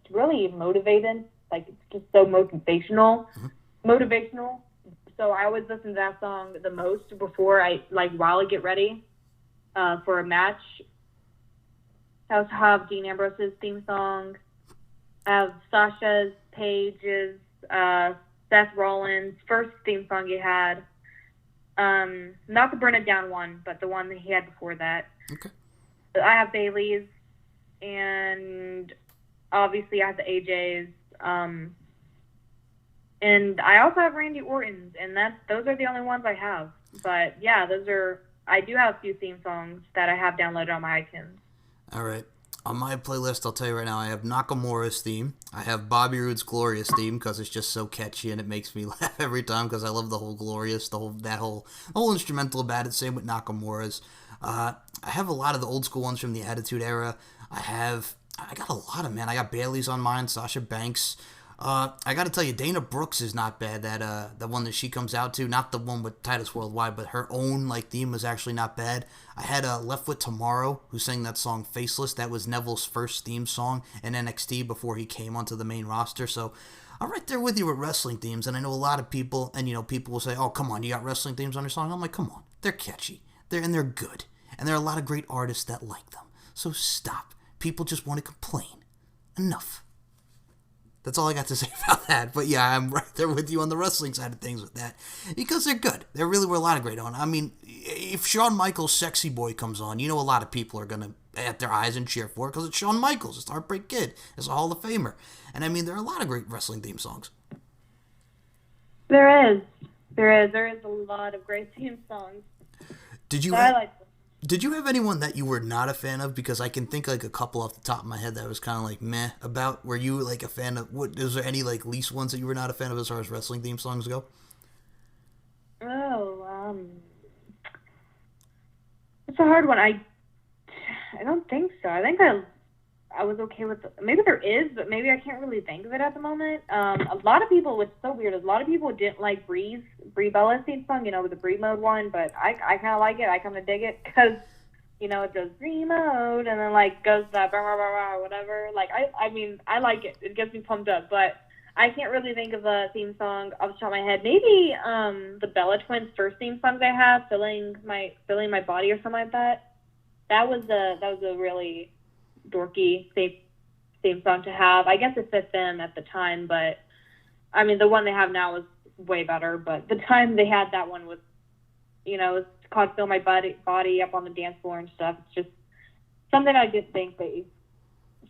really motivated. Like it's just so motivational. So I always listen to that song the most before while I get ready for a match. I also have Dean Ambrose's theme song. I have Sasha's, Paige's, Seth Rollins' first theme song he had. Not the Burn It Down one, but the one that he had before that. Okay. I have Bailey's, and obviously I have the AJ's. And I also have Randy Orton's, and those are the only ones I have. But yeah, I do have a few theme songs that I have downloaded on my iTunes. All right. On my playlist, I'll tell you right now, I have Nakamura's theme. I have Bobby Roode's Glorious theme because it's just so catchy and it makes me laugh every time because I love the whole Glorious, the whole instrumental about it. Same with Nakamura's. I have a lot of the old school ones from the Attitude Era. I got a lot of, man. I got Bailey's on mine, Sasha Banks. I got to tell you, Dana Brooks is not bad. The one that she comes out to, not the one with Titus Worldwide, but her own theme was actually not bad. I had Left with Tomorrow, who sang that song Faceless. That was Neville's first theme song in NXT before he came onto the main roster. So I'm right there with you with wrestling themes, and I know a lot of people, and people will say, "Oh, come on, you got wrestling themes on your song?" I'm like, come on, they're catchy, they're good, and there are a lot of great artists that like them. So stop. People just want to complain. Enough. That's all I got to say about that. But yeah, I'm right there with you on the wrestling side of things with that. Because they're good. There really were a lot of great on. I mean, if Shawn Michaels' Sexy Boy comes on, a lot of people are going to at their eyes and cheer for it because it's Shawn Michaels. It's the Heartbreak Kid. It's a Hall of Famer. And I mean, there are a lot of great wrestling theme songs. There is a lot of great theme songs. Did you have anyone that you were not a fan of? Because I can think a couple off the top of my head that was kind of meh about. Were you a fan of? Was there any least ones that you were not a fan of as far as wrestling theme songs go? Oh, it's a hard one. I don't think so. I think I was okay with maybe there is, but maybe I can't really think of it at the moment. A lot of people, it's so weird. A lot of people didn't like Brie Bella's theme song, with the Brie mode one, but I kind of like it. I kind of dig it because, it does Brie mode and then goes that blah, blah, blah, blah, whatever. I mean, I like it. It gets me pumped up, but I can't really think of a theme song off the top of my head. Maybe the Bella Twins' first theme songs I have, Filling My Body or something like that. That was a really dorky theme song to have. I guess it fit them at the time, but I mean the one they have now is way better. But the time they had that one was, it's called "Feel My Body" up on the dance floor and stuff. It's just something I did think they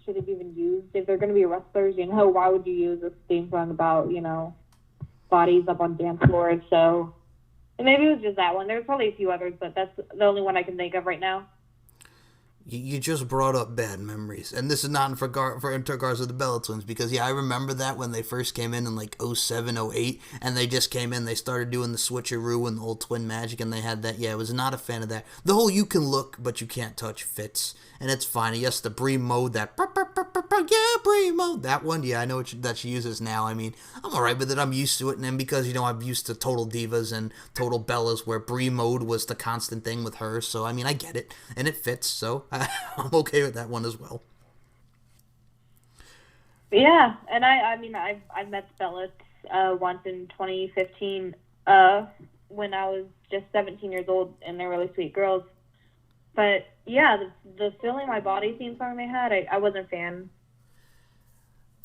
should have even used if they're going to be wrestlers. Why would you use a theme song about bodies up on dance floors? So and maybe it was just that one. There's probably a few others, but that's the only one I can think of right now. You just brought up bad memories. And this is not in regards to the Bella Twins, because, yeah, I remember that when they first came in 07, 08, and they just came in, they started doing the switcheroo and the whole twin magic, and they had that. Yeah, I was not a fan of that. The whole "you can look, but you can't touch" fits, and it's fine. Yes, the Brie mode, that yeah, primo. That one, yeah, I know that she uses now. I mean, I'm alright with it. I'm used to it. And then because, I'm used to Total Divas and Total Bellas where Brie mode was the constant thing with her. So, I mean, I get it. And it fits. So, I'm okay with that one as well. Yeah, and I mean, I met Bellas once in 2015 when I was just 17 years old, and they're really sweet girls. But yeah, the Feeling My Body theme song they had, I wasn't a fan.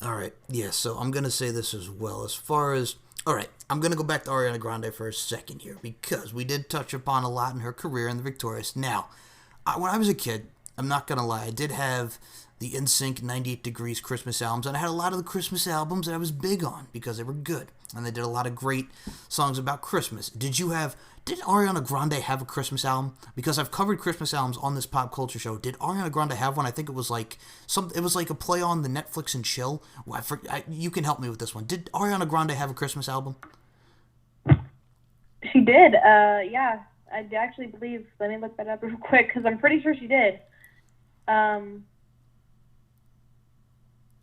All right. Yeah, so I'm going to say this as well. As far as. All right, I'm going to go back to Ariana Grande for a second here because we did touch upon a lot in her career in the Victorious. Now, when I was a kid, I'm not going to lie, I did have the NSYNC 98 Degrees Christmas albums, and I had a lot of the Christmas albums that I was big on because they were good, and they did a lot of great songs about Christmas. Did Ariana Grande have a Christmas album? Because I've covered Christmas albums on this pop culture show. Did Ariana Grande have one? I think it was like a play on the Netflix and chill. You can help me with this one. Did Ariana Grande have a Christmas album? She did. Yeah, I actually believe. Let me look that up real quick because I'm pretty sure she did.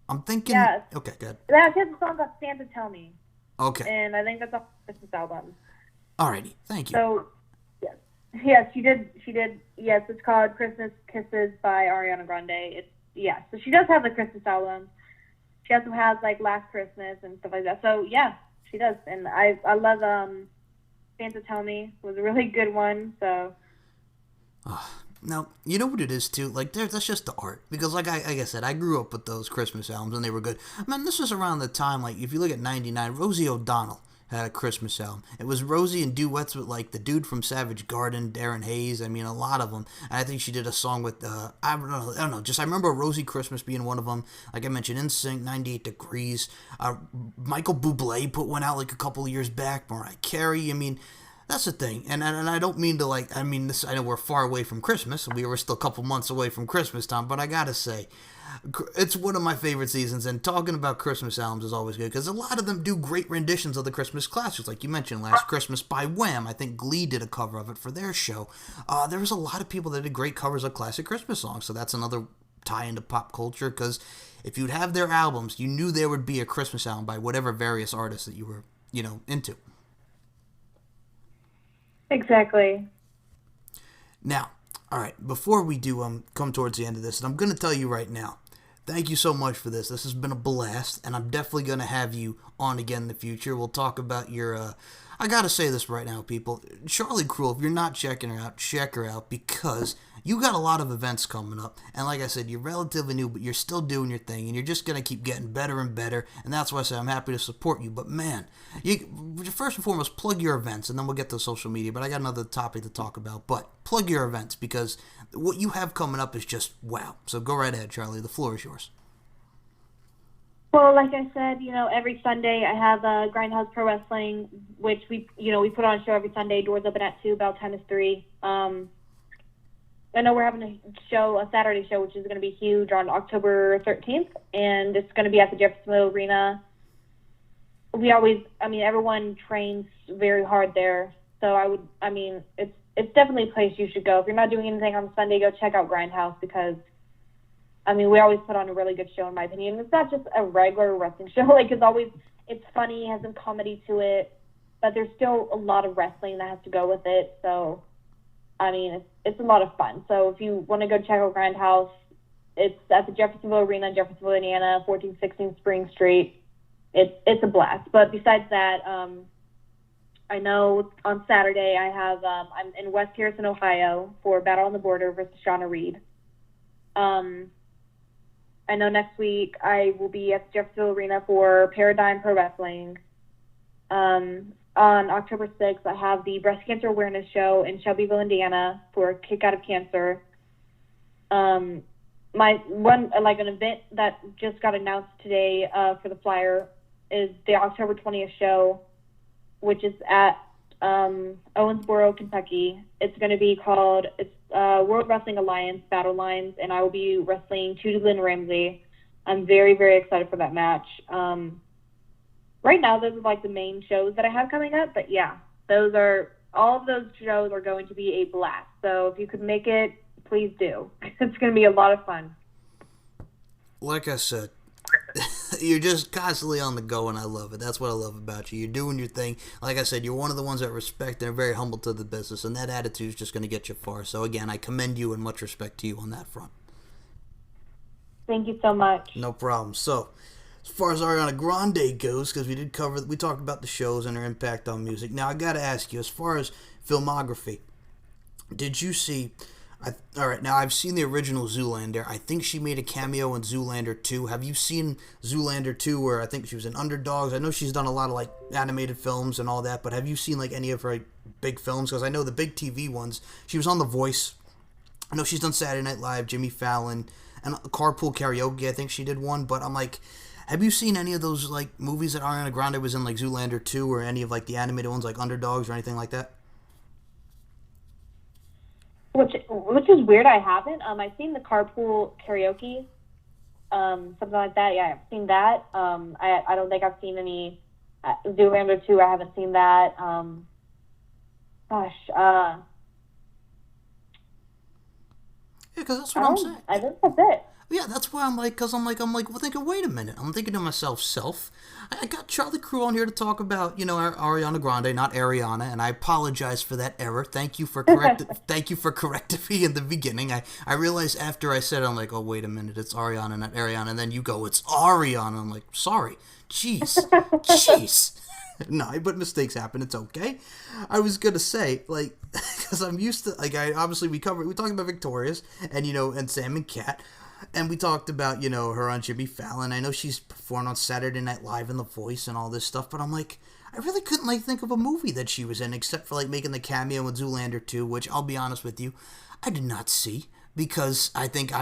I'm thinking. Yeah. Okay, good. That has a song called Santa Tell Me. Okay. And I think that's a Christmas album. Alrighty, thank you. So, yes, she did. Yes, it's called Christmas Kisses by Ariana Grande. So she does have the Christmas album. She also has like Last Christmas and stuff like that. So yeah, she does. And I love Santa Tell Me was a really good one. So. Now, you know what it is, too? Like, that's just the art. Because, like I said, I grew up with those Christmas albums, and they were good. Man, this was around the time, like, if you look at 99, Rosie O'Donnell had a Christmas album. It was Rosie and duets with, like, the dude from Savage Garden, Darren Hayes. I mean, a lot of them. And I think she did a song with, I don't know. Just, I remember Rosie Christmas being one of them. Like I mentioned, NSYNC, 98 Degrees. Michael Bublé put one out, like, a couple of years back. Mariah Carey. I mean, that's the thing, and I don't mean to I know we're far away from Christmas, we were still a couple months away from Christmas time, but I gotta say, it's one of my favorite seasons, and talking about Christmas albums is always good, because a lot of them do great renditions of the Christmas classics, like you mentioned, Last Christmas by Wham! I think Glee did a cover of it for their show. There was a lot of people that did great covers of classic Christmas songs, so that's another tie into pop culture, because if you'd have their albums, you knew there would be a Christmas album by whatever various artists that you were, into. Exactly. Now, all right, before we do come towards the end of this, and I'm going to tell you right now, thank you so much for this. This has been a blast, and I'm definitely going to have you on again in the future. We'll talk about your, I got to say this right now, people. Charlie Kruel, if you're not checking her out, check her out, because you got a lot of events coming up, and like I said, you're relatively new, but you're still doing your thing, and you're just going to keep getting better and better, and that's why I say I'm happy to support you. But man, first and foremost, plug your events, and then we'll get to social media, but I got another topic to talk about. But plug your events, because what you have coming up is just wow. So go right ahead, Charlie. The floor is yours. Well, like I said, every Sunday I have Grindhouse Pro Wrestling, which we put on a show every Sunday. Doors open at 2, bell time is 3. I know we're having a Saturday show, which is going to be huge on October 13th, and it's going to be at the Jeffersonville Arena. Everyone trains very hard there, so it's definitely a place you should go. If you're not doing anything on Sunday, go check out Grindhouse, because, we always put on a really good show, in my opinion. It's not just a regular wrestling show. Like, it's funny, has some comedy to it, but there's still a lot of wrestling that has to go with it, so... it's a lot of fun. So if you want to go check out Grindhouse, it's at the Jeffersonville Arena, Jeffersonville, Indiana, 1416 Spring Street. It's a blast. But besides that, I know on Saturday I have I'm in West Harrison, Ohio for Battle on the Border versus Shauna Reed. I know next week I will be at the Jeffersonville Arena for Paradigm Pro Wrestling. On October 6th, I have the Breast Cancer Awareness Show in Shelbyville, Indiana for Kick Out of Cancer. An event that just got announced today for the flyer is the October 20th show, which is at Owensboro, Kentucky. It's going to be called World Wrestling Alliance Battle Lines, and I will be wrestling Judy Lynn Ramsey. I'm very, very excited for that match. Right now, those are like the main shows that I have coming up, but yeah, all of those shows are going to be a blast. So if you could make it, please do. It's going to be a lot of fun. Like I said, you're just constantly on the go, and I love it. That's what I love about you. You're doing your thing. Like I said, you're one of the ones that respect and are very humble to the business, and that attitude is just going to get you far. So again, I commend you and much respect to you on that front. Thank you so much. No problem. So, as far as Ariana Grande goes, because we talked about the shows and their impact on music. Now I got to ask you, as far as filmography, did you see? All right, now I've seen the original Zoolander. I think she made a cameo in Zoolander 2. Have you seen Zoolander 2 where I think she was in Underdogs? I know she's done a lot of like animated films and all that, but have you seen like any of her like, big films? Because I know the big TV ones, she was on The Voice. I know she's done Saturday Night Live, Jimmy Fallon, and Carpool Karaoke. I think she did one, but I'm like, have you seen any of those like movies that Ariana Grande was in, like Zoolander 2, or any of like the animated ones like Underdogs or anything like that? Which is weird. I haven't. I've seen the Carpool Karaoke, something like that. Yeah, I've seen that. I don't think I've seen any Zoolander 2. I haven't seen that. Gosh. Yeah, because that's what I'm saying. I think that's it. Yeah, that's why I'm like, because I'm like, well, thinking, wait a minute. I'm thinking to myself, I got Charlie Kruel on here to talk about, Ariana Grande, not Ariana, and I apologize for that error. Thank you for thank you for correcting me in the beginning. I realized after I said it, I'm like, oh, wait a minute, it's Ariana, not Ariana, and then you go, it's Ariana. I'm like, sorry, jeez. No, but mistakes happen. It's okay. I was gonna say, like, because I'm used to, like, we talked about Victoria's and and Sam and Cat. And we talked about, her on Jimmy Fallon. I know she's performed on Saturday Night Live and The Voice and all this stuff, but I'm like, I really couldn't, like, think of a movie that she was in except for, like, making the cameo in Zoolander 2, which, I'll be honest with you, I did not see. Because I think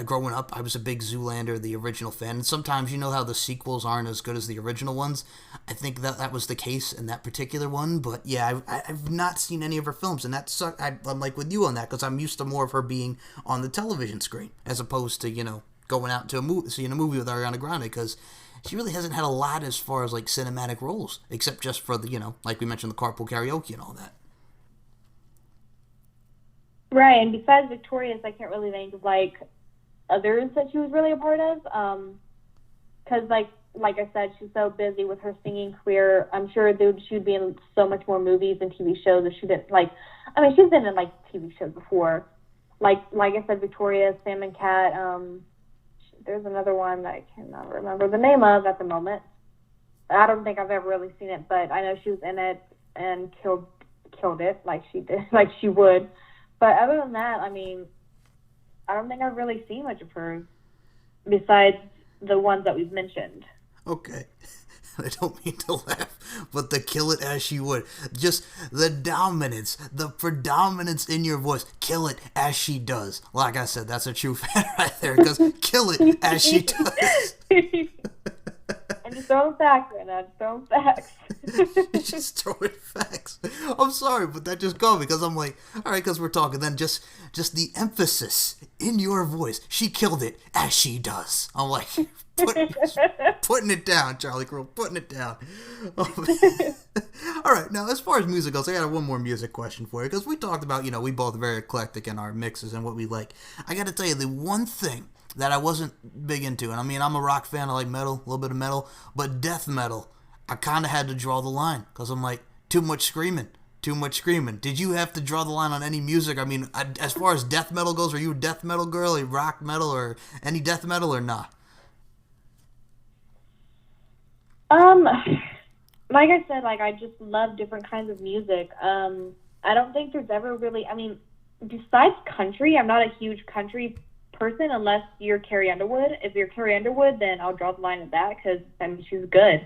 growing up, I was a big Zoolander, the original fan. And sometimes, how the sequels aren't as good as the original ones. I think that was the case in that particular one. But yeah, I've not seen any of her films. And that sucked. I'm like with you on that because I'm used to more of her being on the television screen as opposed to, going out to seeing a movie with Ariana Grande. Because she really hasn't had a lot as far as like cinematic roles. Except just for the, like we mentioned, the Carpool Karaoke and all that. Right, and besides Victoria's, I can't really think of, like, others that she was really a part of. Because, like I said, she's so busy with her singing career. I'm sure she'd be in so much more movies and TV shows if she didn't, like, I mean, she's been in, like, TV shows before. Like I said, Victoria's, Sam and Cat. There's another one that I cannot remember the name of at the moment. I don't think I've ever really seen it, but I know she was in it and killed it like she did, like she would. But other than that, I mean, I don't think I've really seen much of her besides the ones that we've mentioned. Okay. I don't mean to laugh, but the kill it as she would. Just the dominance, the predominance in your voice. Kill it as she does. Like I said, that's a true fan right there, because kill it as she does. I'm just throwing facts right now. Just throwing facts. Just throwing facts. I'm sorry, but that just got me because I'm like, all right, because we're talking. Then just the emphasis in your voice. She killed it as she does. I'm like, putting it down, Charlie Kruel, putting it down. Oh, all right, now as far as music goes, I got one more music question for you because we talked about, we both are very eclectic in our mixes and what we like. I got to tell you, the one thing that I wasn't big into, and I mean, I'm a rock fan, I like metal, a little bit of metal, but death metal, I kind of had to draw the line, because I'm like, too much screaming. Did you have to draw the line on any music? I mean, as far as death metal goes, are you a death metal girl, a rock metal, or any death metal, or not? Like I said, like, I just love different kinds of music. I don't think there's ever really, I mean, besides country, I'm not a huge country person unless you're Carrie Underwood. If you're Carrie Underwood, then I'll draw the line at that because I mean she's good.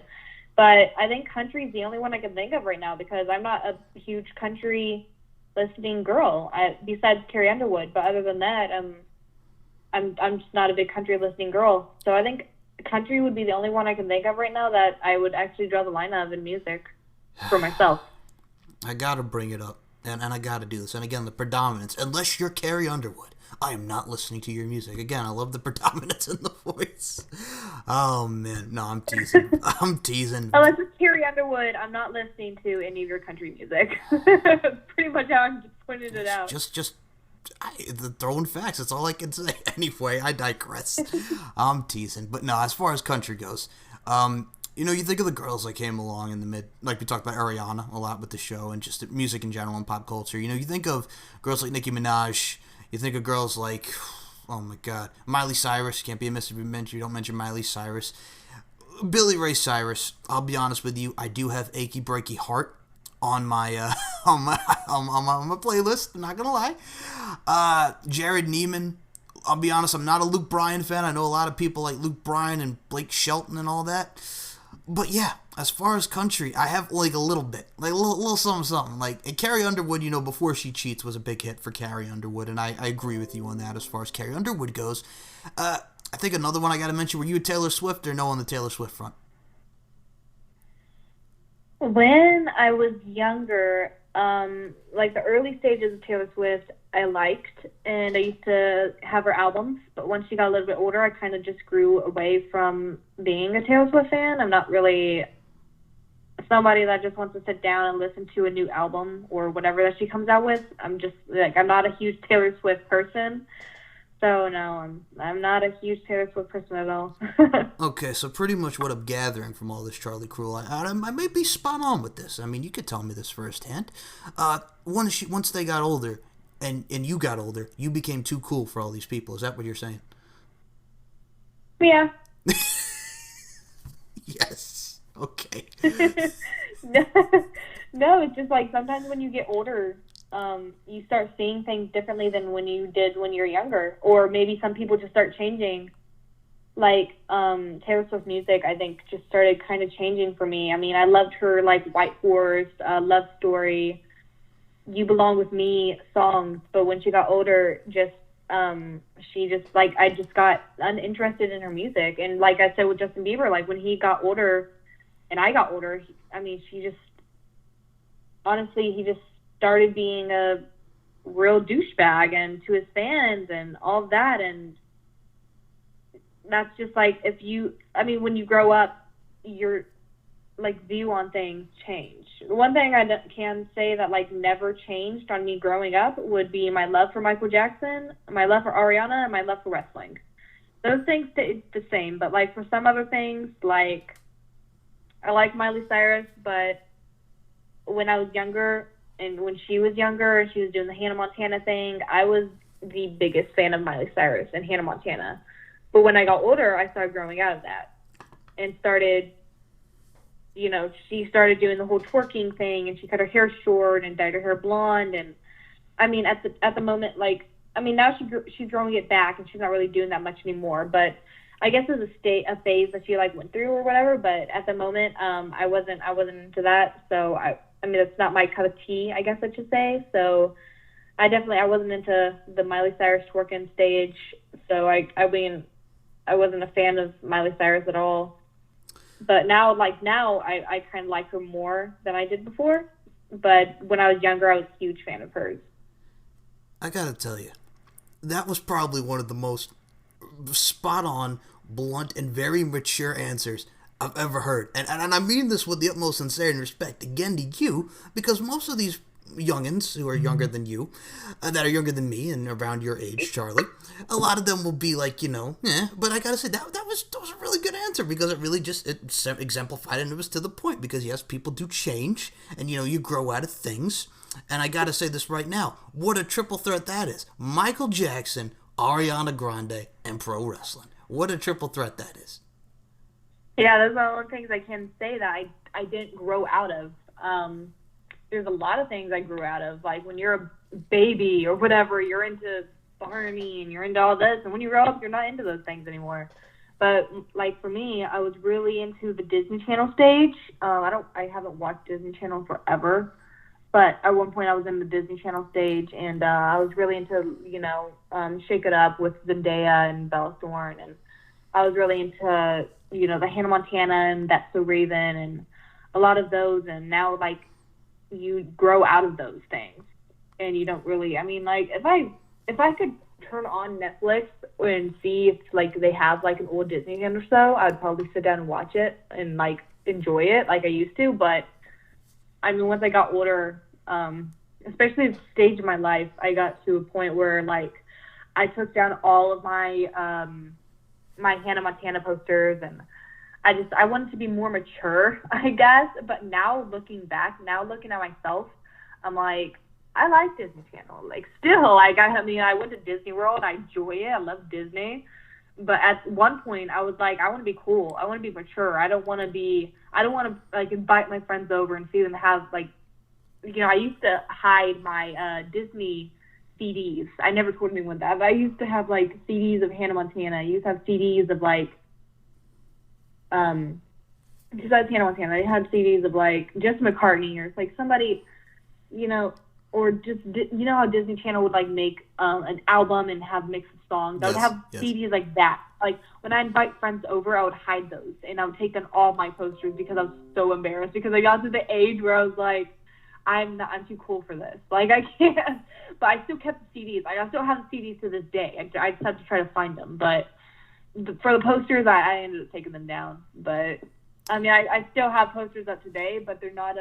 But I think country is the only one I can think of right now because I'm not a huge country listening girl. Besides Carrie Underwood, but other than that, I'm just not a big country listening girl. So I think country would be the only one I can think of right now that I would actually draw the line of in music for myself. I gotta bring it up, and I gotta do this. And again, the predominance. Unless you're Carrie Underwood, I am not listening to your music. Again, I love the predominance in the voice. Oh, man. No, I'm teasing. I'm teasing. Unless it's Carrie Underwood, I'm not listening to any of your country music. That's pretty much how I'm just pointing it out. Just throwing facts. That's all I can say. Anyway, I digress. I'm teasing. But no, as far as country goes, you think of the girls that came along in the like we talked about Ariana a lot with the show and just music in general and pop culture. You think of girls like Nicki Minaj. You think of girls like, oh my God, Miley Cyrus. Can't be a miss if you don't mention Miley Cyrus. Billy Ray Cyrus. I'll be honest with you. I do have Achy Breaky Heart on my on my playlist. I'm not gonna lie. Jared Neiman. I'll be honest. I'm not a Luke Bryan fan. I know a lot of people like Luke Bryan and Blake Shelton and all that. But yeah, as far as country, I have like a little bit, like a little something. Like and Carrie Underwood, Before She Cheats was a big hit for Carrie Underwood, and I agree with you on that as far as Carrie Underwood goes. I think another one I got to mention. Were you a Taylor Swift or no on the Taylor Swift front? When I was younger, like the early stages of Taylor Swift, I liked, and I used to have her albums. But once she got a little bit older, I kind of just grew away from being a Taylor Swift fan. I'm not really somebody that just wants to sit down and listen to a new album or whatever that she comes out with. I'm not a huge Taylor Swift person. So no, I'm not a huge Taylor Swift person at all. Okay, so pretty much what I'm gathering from all this, Charlie Kruel, I may be spot on with this. I mean, you could tell me this firsthand. Once they got older, and you got older, you became too cool for all these people. Is that what you're saying? Yeah. Yes. Okay. No, it's just like sometimes when you get older, you start seeing things differently than when you did when you're younger. Or maybe some people just start changing. Like, Taylor Swift music, I think, just started kind of changing for me. I mean, I loved her, like, White Horse, Love Story, You Belong With Me songs. But when she got older, she just, like, I just got uninterested in her music. And like I said with Justin Bieber, like, when he got older and I got older, he just started being a real douchebag and to his fans and all of that. And that's just like, when you grow up, your like view on things change. One thing I can say that like never changed on me growing up would be my love for Michael Jackson, my love for Ariana, and my love for wrestling. Those things stayed the same, but like for some other things, like I like Miley Cyrus, but when I was younger, and when she was younger and she was doing the Hannah Montana thing, I was the biggest fan of Miley Cyrus and Hannah Montana. But when I got older, I started growing out of that and started, she started doing the whole twerking thing, and she cut her hair short and dyed her hair blonde. And I mean, at the moment, like, now she's growing it back and she's not really doing that much anymore. But I guess it was a phase that she like went through or whatever. But at the moment, I wasn't into that. So that's not my cup of tea, I guess I should say. So I wasn't into the Miley Cyrus twerking stage. So I wasn't a fan of Miley Cyrus at all. But now I kind of like her more than I did before. But when I was younger, I was a huge fan of hers. I gotta tell you, that was probably one of the most spot on, blunt, and very mature answers I've ever heard. And I mean this with the utmost sincerity and respect, again, to you, because most of these youngins who are younger than you, that are younger than me and around your age, Charlie, a lot of them will be like, but I gotta say, that was a really good answer, because it really just exemplified, and it was to the point, because yes, people do change, and you grow out of things. And I gotta say this right now, what a triple threat that is. Michael Jackson, Ariana Grande, and pro wrestling. What a triple threat that is. Yeah, those are all the things I can say that I didn't grow out of. There's a lot of things I grew out of. Like when you're a baby or whatever, you're into Barney and you're into all this. And when you grow up, you're not into those things anymore. But like for me, I was really into the Disney Channel stage. I haven't watched Disney Channel forever. But at one point I was in the Disney Channel stage, and I was really into, Shake It Up with Zendaya and Bella Thorne. And I was really into, the Hannah Montana and That's So Raven and a lot of those. And now, like, you grow out of those things. And you don't really, if I could turn on Netflix and see if, like, they have, like, an old Disney Channel show, I'd probably sit down and watch it and, like, enjoy it like I used to. But once I got older, especially at the stage of my life, I got to a point where like I took down all of my my Hannah Montana posters, and I wanted to be more mature, I guess. But now looking back, now looking at myself, I'm like, I like Disney Channel. Like still, like I mean, I went to Disney World. I enjoy it. I love Disney. But at one point, I was like, I want to be cool. I want to be mature. I don't want to like invite my friends over and see them have like, you know, I used to hide my Disney CDs. I never told anyone that, but I used to have like CDs of Hannah Montana. I used to have CDs of like, besides Hannah Montana, I had CDs of like Jess McCartney or like somebody, you know, or just, you know how Disney Channel would like make an album and have mixed songs. I would have CDs like that. Like when I invite friends over, I would hide those and I would take down all my posters because I was so embarrassed, because I got to the age where I was like, I'm too cool for this. Like I can't. But I still kept the CDs. I still have the CDs to this day. I just have to try to find them. But for the posters, I ended up taking them down. But I mean, I still have posters up today, but they're not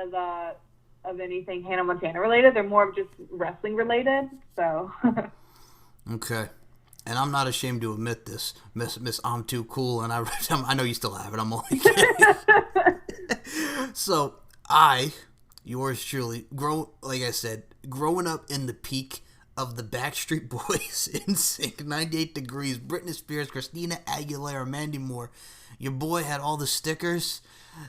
of anything Hannah Montana related. They're more of just wrestling related. So. Okay. And I'm not ashamed to admit this, Miss I'm too cool, and I know you still have it. I'm only kidding. So yours truly, like I said, growing up in the peak of the Backstreet Boys, NSYNC, 98 Degrees, Britney Spears, Christina Aguilera, Mandy Moore, your boy had all the stickers,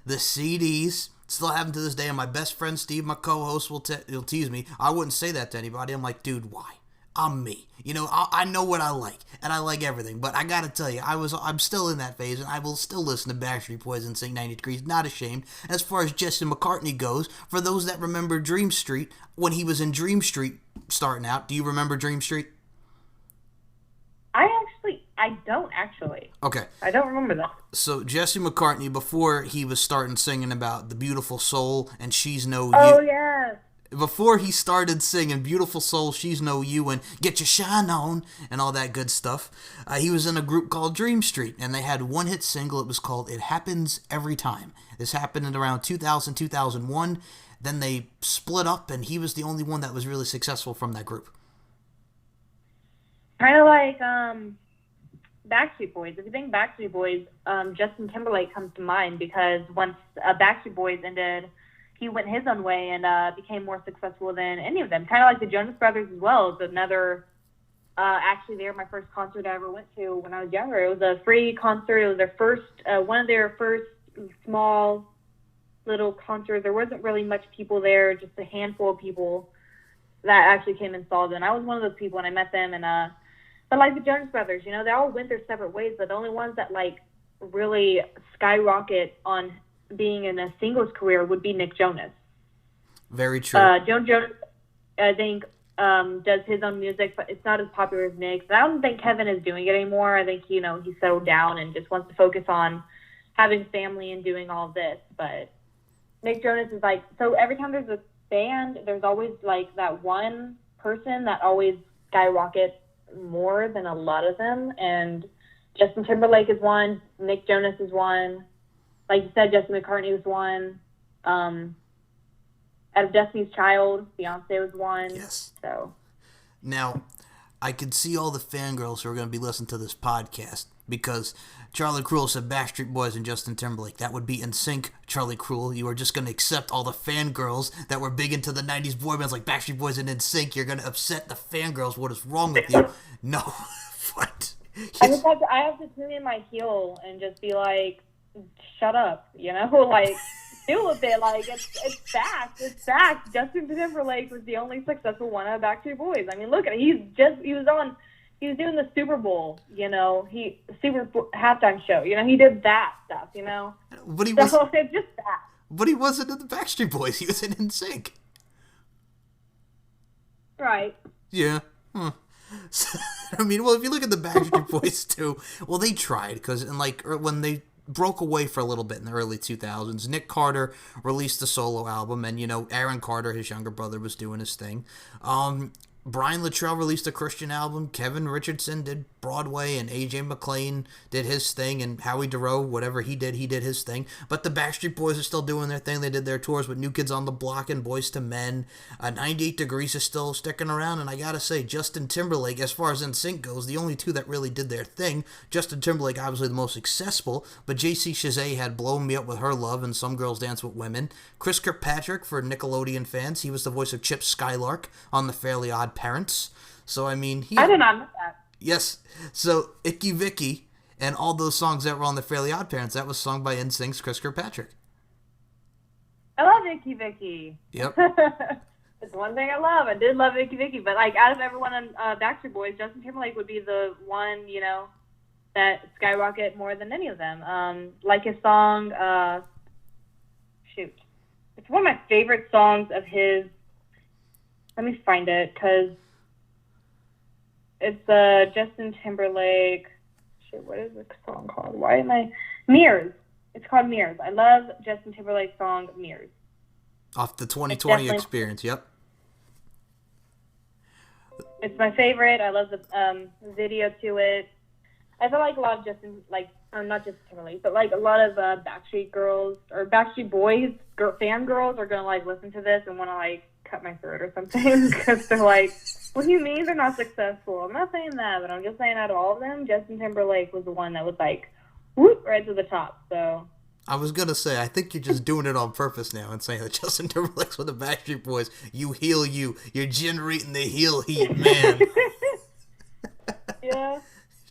the CDs. Still have them to this day, and my best friend Steve, my co-host, will tease me. I wouldn't say that to anybody. I'm like, dude, why? I'm me. You know, I know what I like, and I like everything. But I gotta tell you, I'm still in that phase, and I will still listen to Backstreet Boys and sing 90 Degrees. Not ashamed. As far as Jesse McCartney goes, for those that remember Dream Street, when he was in Dream Street starting out, do you remember Dream Street? I don't actually. Okay. I don't remember that. So Jesse McCartney, before he was starting singing about the beautiful soul and She's No You. Oh yeah. Before he started singing Beautiful Soul, She's No You, and Get Your Shine On, and all that good stuff, he was in a group called Dream Street, and they had one hit single. It was called It Happens Every Time. This happened in around 2000, 2001. Then they split up, and he was the only one that was really successful from that group. Kind of like Backstreet Boys. If you think Backstreet Boys, Justin Timberlake comes to mind, because once Backstreet Boys ended, he went his own way and became more successful than any of them. Kind of like the Jonas Brothers as well. It's another, actually they're my first concert I ever went to when I was younger. It was a free concert. It was their first, one of their first small little concerts. There wasn't really much people there, just a handful of people that actually came and saw them. I was one of those people when I met them. And but like the Jonas Brothers, you know, they all went their separate ways, but the only ones that like really skyrocket on being in a singles career would be Nick Jonas. Very true. Jonas, I think, does his own music, but it's not as popular as Nick's. I don't think Kevin is doing it anymore. I think, you know, he settled down and just wants to focus on having family and doing all this. But Nick Jonas is like, so every time there's a band, there's always like that one person that always skyrockets more than a lot of them. And Justin Timberlake is one. Nick Jonas is one. Like you said, Jesse McCartney was one. Out of Destiny's Child, Beyonce was one. Yes. So now, I could see all the fangirls who are going to be listening to this podcast, because Charlie Kruel said Backstreet Boys and Justin Timberlake. That would be NSYNC, Charlie Kruel. You are just going to accept all the fangirls that were big into the 90s boy bands like Backstreet Boys and NSYNC. You're going to upset the fangirls. What is wrong with you? No. What? I have to tune in my heel and just be like, shut up, you know, like deal with it. Like it's fact. It's fact. Justin Timberlake was the only successful one of Backstreet Boys. I mean, look at it. He was doing the Super Bowl, you know, Super halftime show, you know, he did that stuff, you know. But it's just that. But he wasn't in the Backstreet Boys. He was in NSYNC. Right. Yeah. Huh. I mean, well, if you look at the Backstreet Boys too, well, they tried, because when they broke away for a little bit in the early 2000s, Nick Carter released a solo album, and, you know, Aaron Carter, his younger brother, was doing his thing. Brian Luttrell released a Christian album. Kevin Richardson did Broadway, and AJ McLean did his thing, and Howie Dorough, whatever he did his thing. But the Backstreet Boys are still doing their thing. They did their tours with New Kids on the Block and Boys to Men. 98 Degrees is still sticking around, and I gotta say, Justin Timberlake, as far as NSYNC goes, the only two that really did their thing. Justin Timberlake, obviously the most successful, but JC Chasez had Blown Me Up with Her Love and Some Girls Dance with Women. Chris Kirkpatrick, for Nickelodeon fans, he was the voice of Chip Skylark on The Fairly Odd Parents. So, I mean... I did not know that. Yes. So, Icky Vicky and all those songs that were on The Fairly Odd Parents, that was sung by NSYNC's Chris Kirkpatrick. I love Icky Vicky. Yep. It's one thing I love. I did love Icky Vicky, but like out of everyone on Backstreet Boys, Justin Timberlake would be the one, you know, that skyrocket more than any of them. Like his song, it's one of my favorite songs of his. Let me find it, because it's Justin Timberlake. What is the song called? Mirrors. It's called Mirrors. I love Justin Timberlake's song Mirrors. Off the 2020 Experience, yep. It's my favorite. I love the video to it. I feel like a lot of not Justin Timberlake, but like a lot of Backstreet Girls or Backstreet Boys fangirls are gonna like listen to this and want to like cut my throat or something because they're like, "What do you mean they're not successful?" I'm not saying that, but I'm just saying out of all of them, Justin Timberlake was the one that was like, whoop, right to the top. So I was gonna say, I think you're just doing it on purpose now and saying that Justin Timberlake's with the Backstreet Boys. You heal you. You're generating the heel heat, man. Yeah.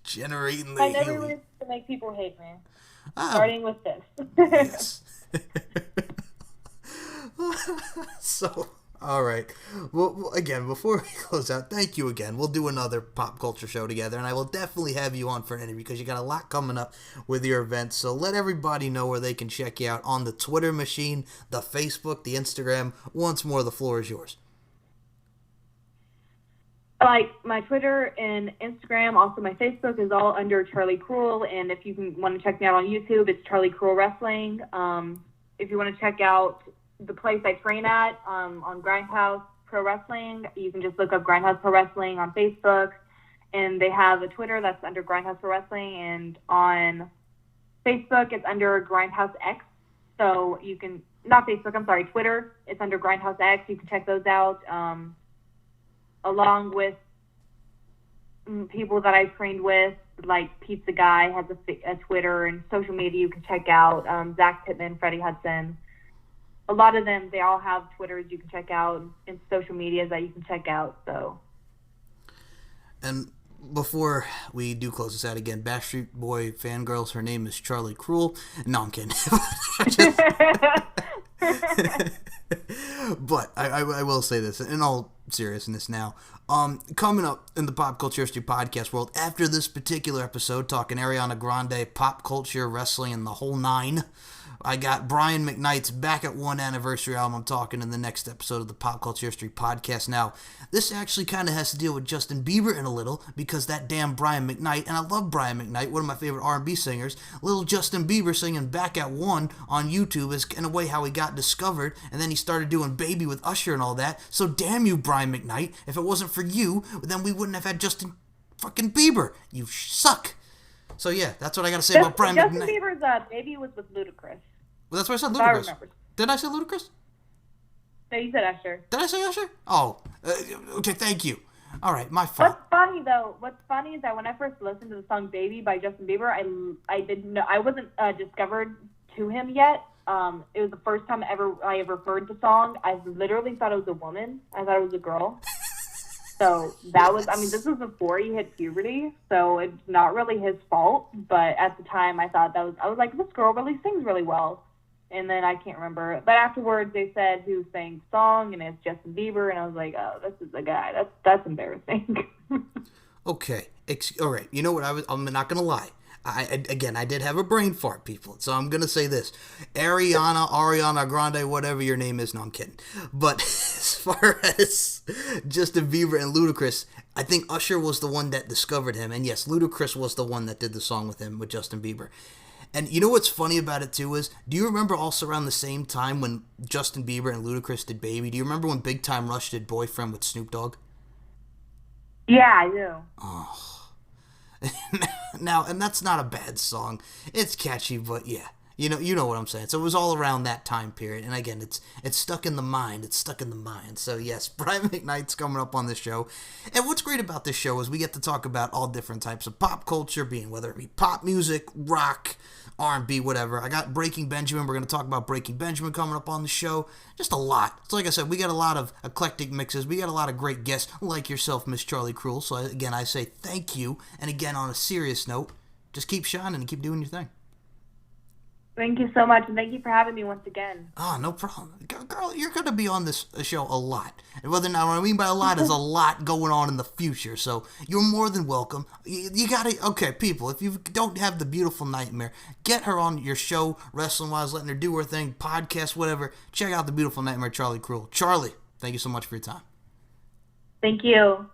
Generating the heel heat. I never used to make people hate me. Starting with this. Yes. So, all right. Well, again, before we close out, thank you again. We'll do another pop culture show together, and I will definitely have you on for an interview because you got a lot coming up with your events. So let everybody know where they can check you out on the Twitter machine, the Facebook, the Instagram. Once more, the floor is yours. Like my Twitter and Instagram, also my Facebook is all under Charlie Kruel, and if you want to check me out on YouTube, it's Charlie Kruel Wrestling. If you want to check out the place I train at on Grindhouse Pro Wrestling, you can just look up Grindhouse Pro Wrestling on Facebook, and they have a Twitter that's under Grindhouse Pro Wrestling, and on Facebook it's under Grindhouse X. So you can not Facebook, I'm sorry, Twitter. It's under Grindhouse X. You can check those out. Along with people that I trained with, like Pizza Guy has a Twitter and social media you can check out. Zach Pittman, Freddie Hudson. A lot of them, they all have Twitters you can check out and social medias that you can check out. So. And before we do close this out again, Backstreet Boy fangirls, her name is Charlie Kruel. No, I'm kidding. But I will say this in all seriousness now. Coming up in the Pop Culture History Podcast world, after this particular episode, talking Ariana Grande, pop culture, wrestling, and the whole nine, I got Brian McKnight's Back at One anniversary album I'm talking in the next episode of the Pop Culture History Podcast. Now, this actually kind of has to deal with Justin Bieber in a little, because that damn Brian McKnight, and I love Brian McKnight, one of my favorite R&B singers, little Justin Bieber singing Back at One on YouTube is in a way how he got discovered, and then he started doing Baby with Usher and all that. So damn you, Brian McKnight. If it wasn't for you, then we wouldn't have had Justin fucking Bieber. You suck. So yeah, that's what I gotta say about Brian McKnight. Justin Bieber's Baby was with Ludacris. Well, that's why I said Ludacris. Did I say Ludacris? No, you said Usher. Did I say Usher? Oh, okay, thank you. All right, my fault. What's funny is that when I first listened to the song "Baby" by Justin Bieber, I wasn't discovered to him yet. It was the first time I ever heard the song. I literally thought it was a woman. I thought it was a girl. So that was, this was before he hit puberty, so it's not really his fault. But at the time, I was like, this girl really sings really well. And then I can't remember. But afterwards, they said who sang the song, and it's Justin Bieber. And I was like, oh, this is the guy. That's embarrassing. Okay. All right. You know what? I'm not going to lie. I did have a brain fart, people. So I'm going to say this. Ariana Grande, whatever your name is. No, I'm kidding. But as far as Justin Bieber and Ludacris, I think Usher was the one that discovered him. And yes, Ludacris was the one that did the song with him, with Justin Bieber. And you know what's funny about it, too, is, do you remember also around the same time when Justin Bieber and Ludacris did Baby? Do you remember when Big Time Rush did Boyfriend with Snoop Dogg? Yeah, I do. Oh. Now, and that's not a bad song. It's catchy, but yeah. You know what I'm saying. So it was all around that time period, and again, it's stuck in the mind. It's stuck in the mind. So yes, Brian McKnight's coming up on this show, and what's great about this show is we get to talk about all different types of pop culture, being whether it be pop music, rock, R&B, whatever. I got Breaking Benjamin. We're going to talk about Breaking Benjamin coming up on the show. Just a lot. So like I said, we got a lot of eclectic mixes. We got a lot of great guests like yourself, Miss Charlie Kruel. So again, I say thank you. And again, on a serious note, just keep shining and keep doing your thing. Thank you so much, and thank you for having me once again. Oh, no problem. Girl, you're going to be on this show a lot. And whether or not, what I mean by a lot is a lot going on in the future. So you're more than welcome. You got to, okay, people, if you don't have the beautiful Nightmare, get her on your show, wrestling-wise, letting her do her thing, podcast, whatever. Check out the beautiful Nightmare, Charlie Kruel. Charlie, thank you so much for your time. Thank you.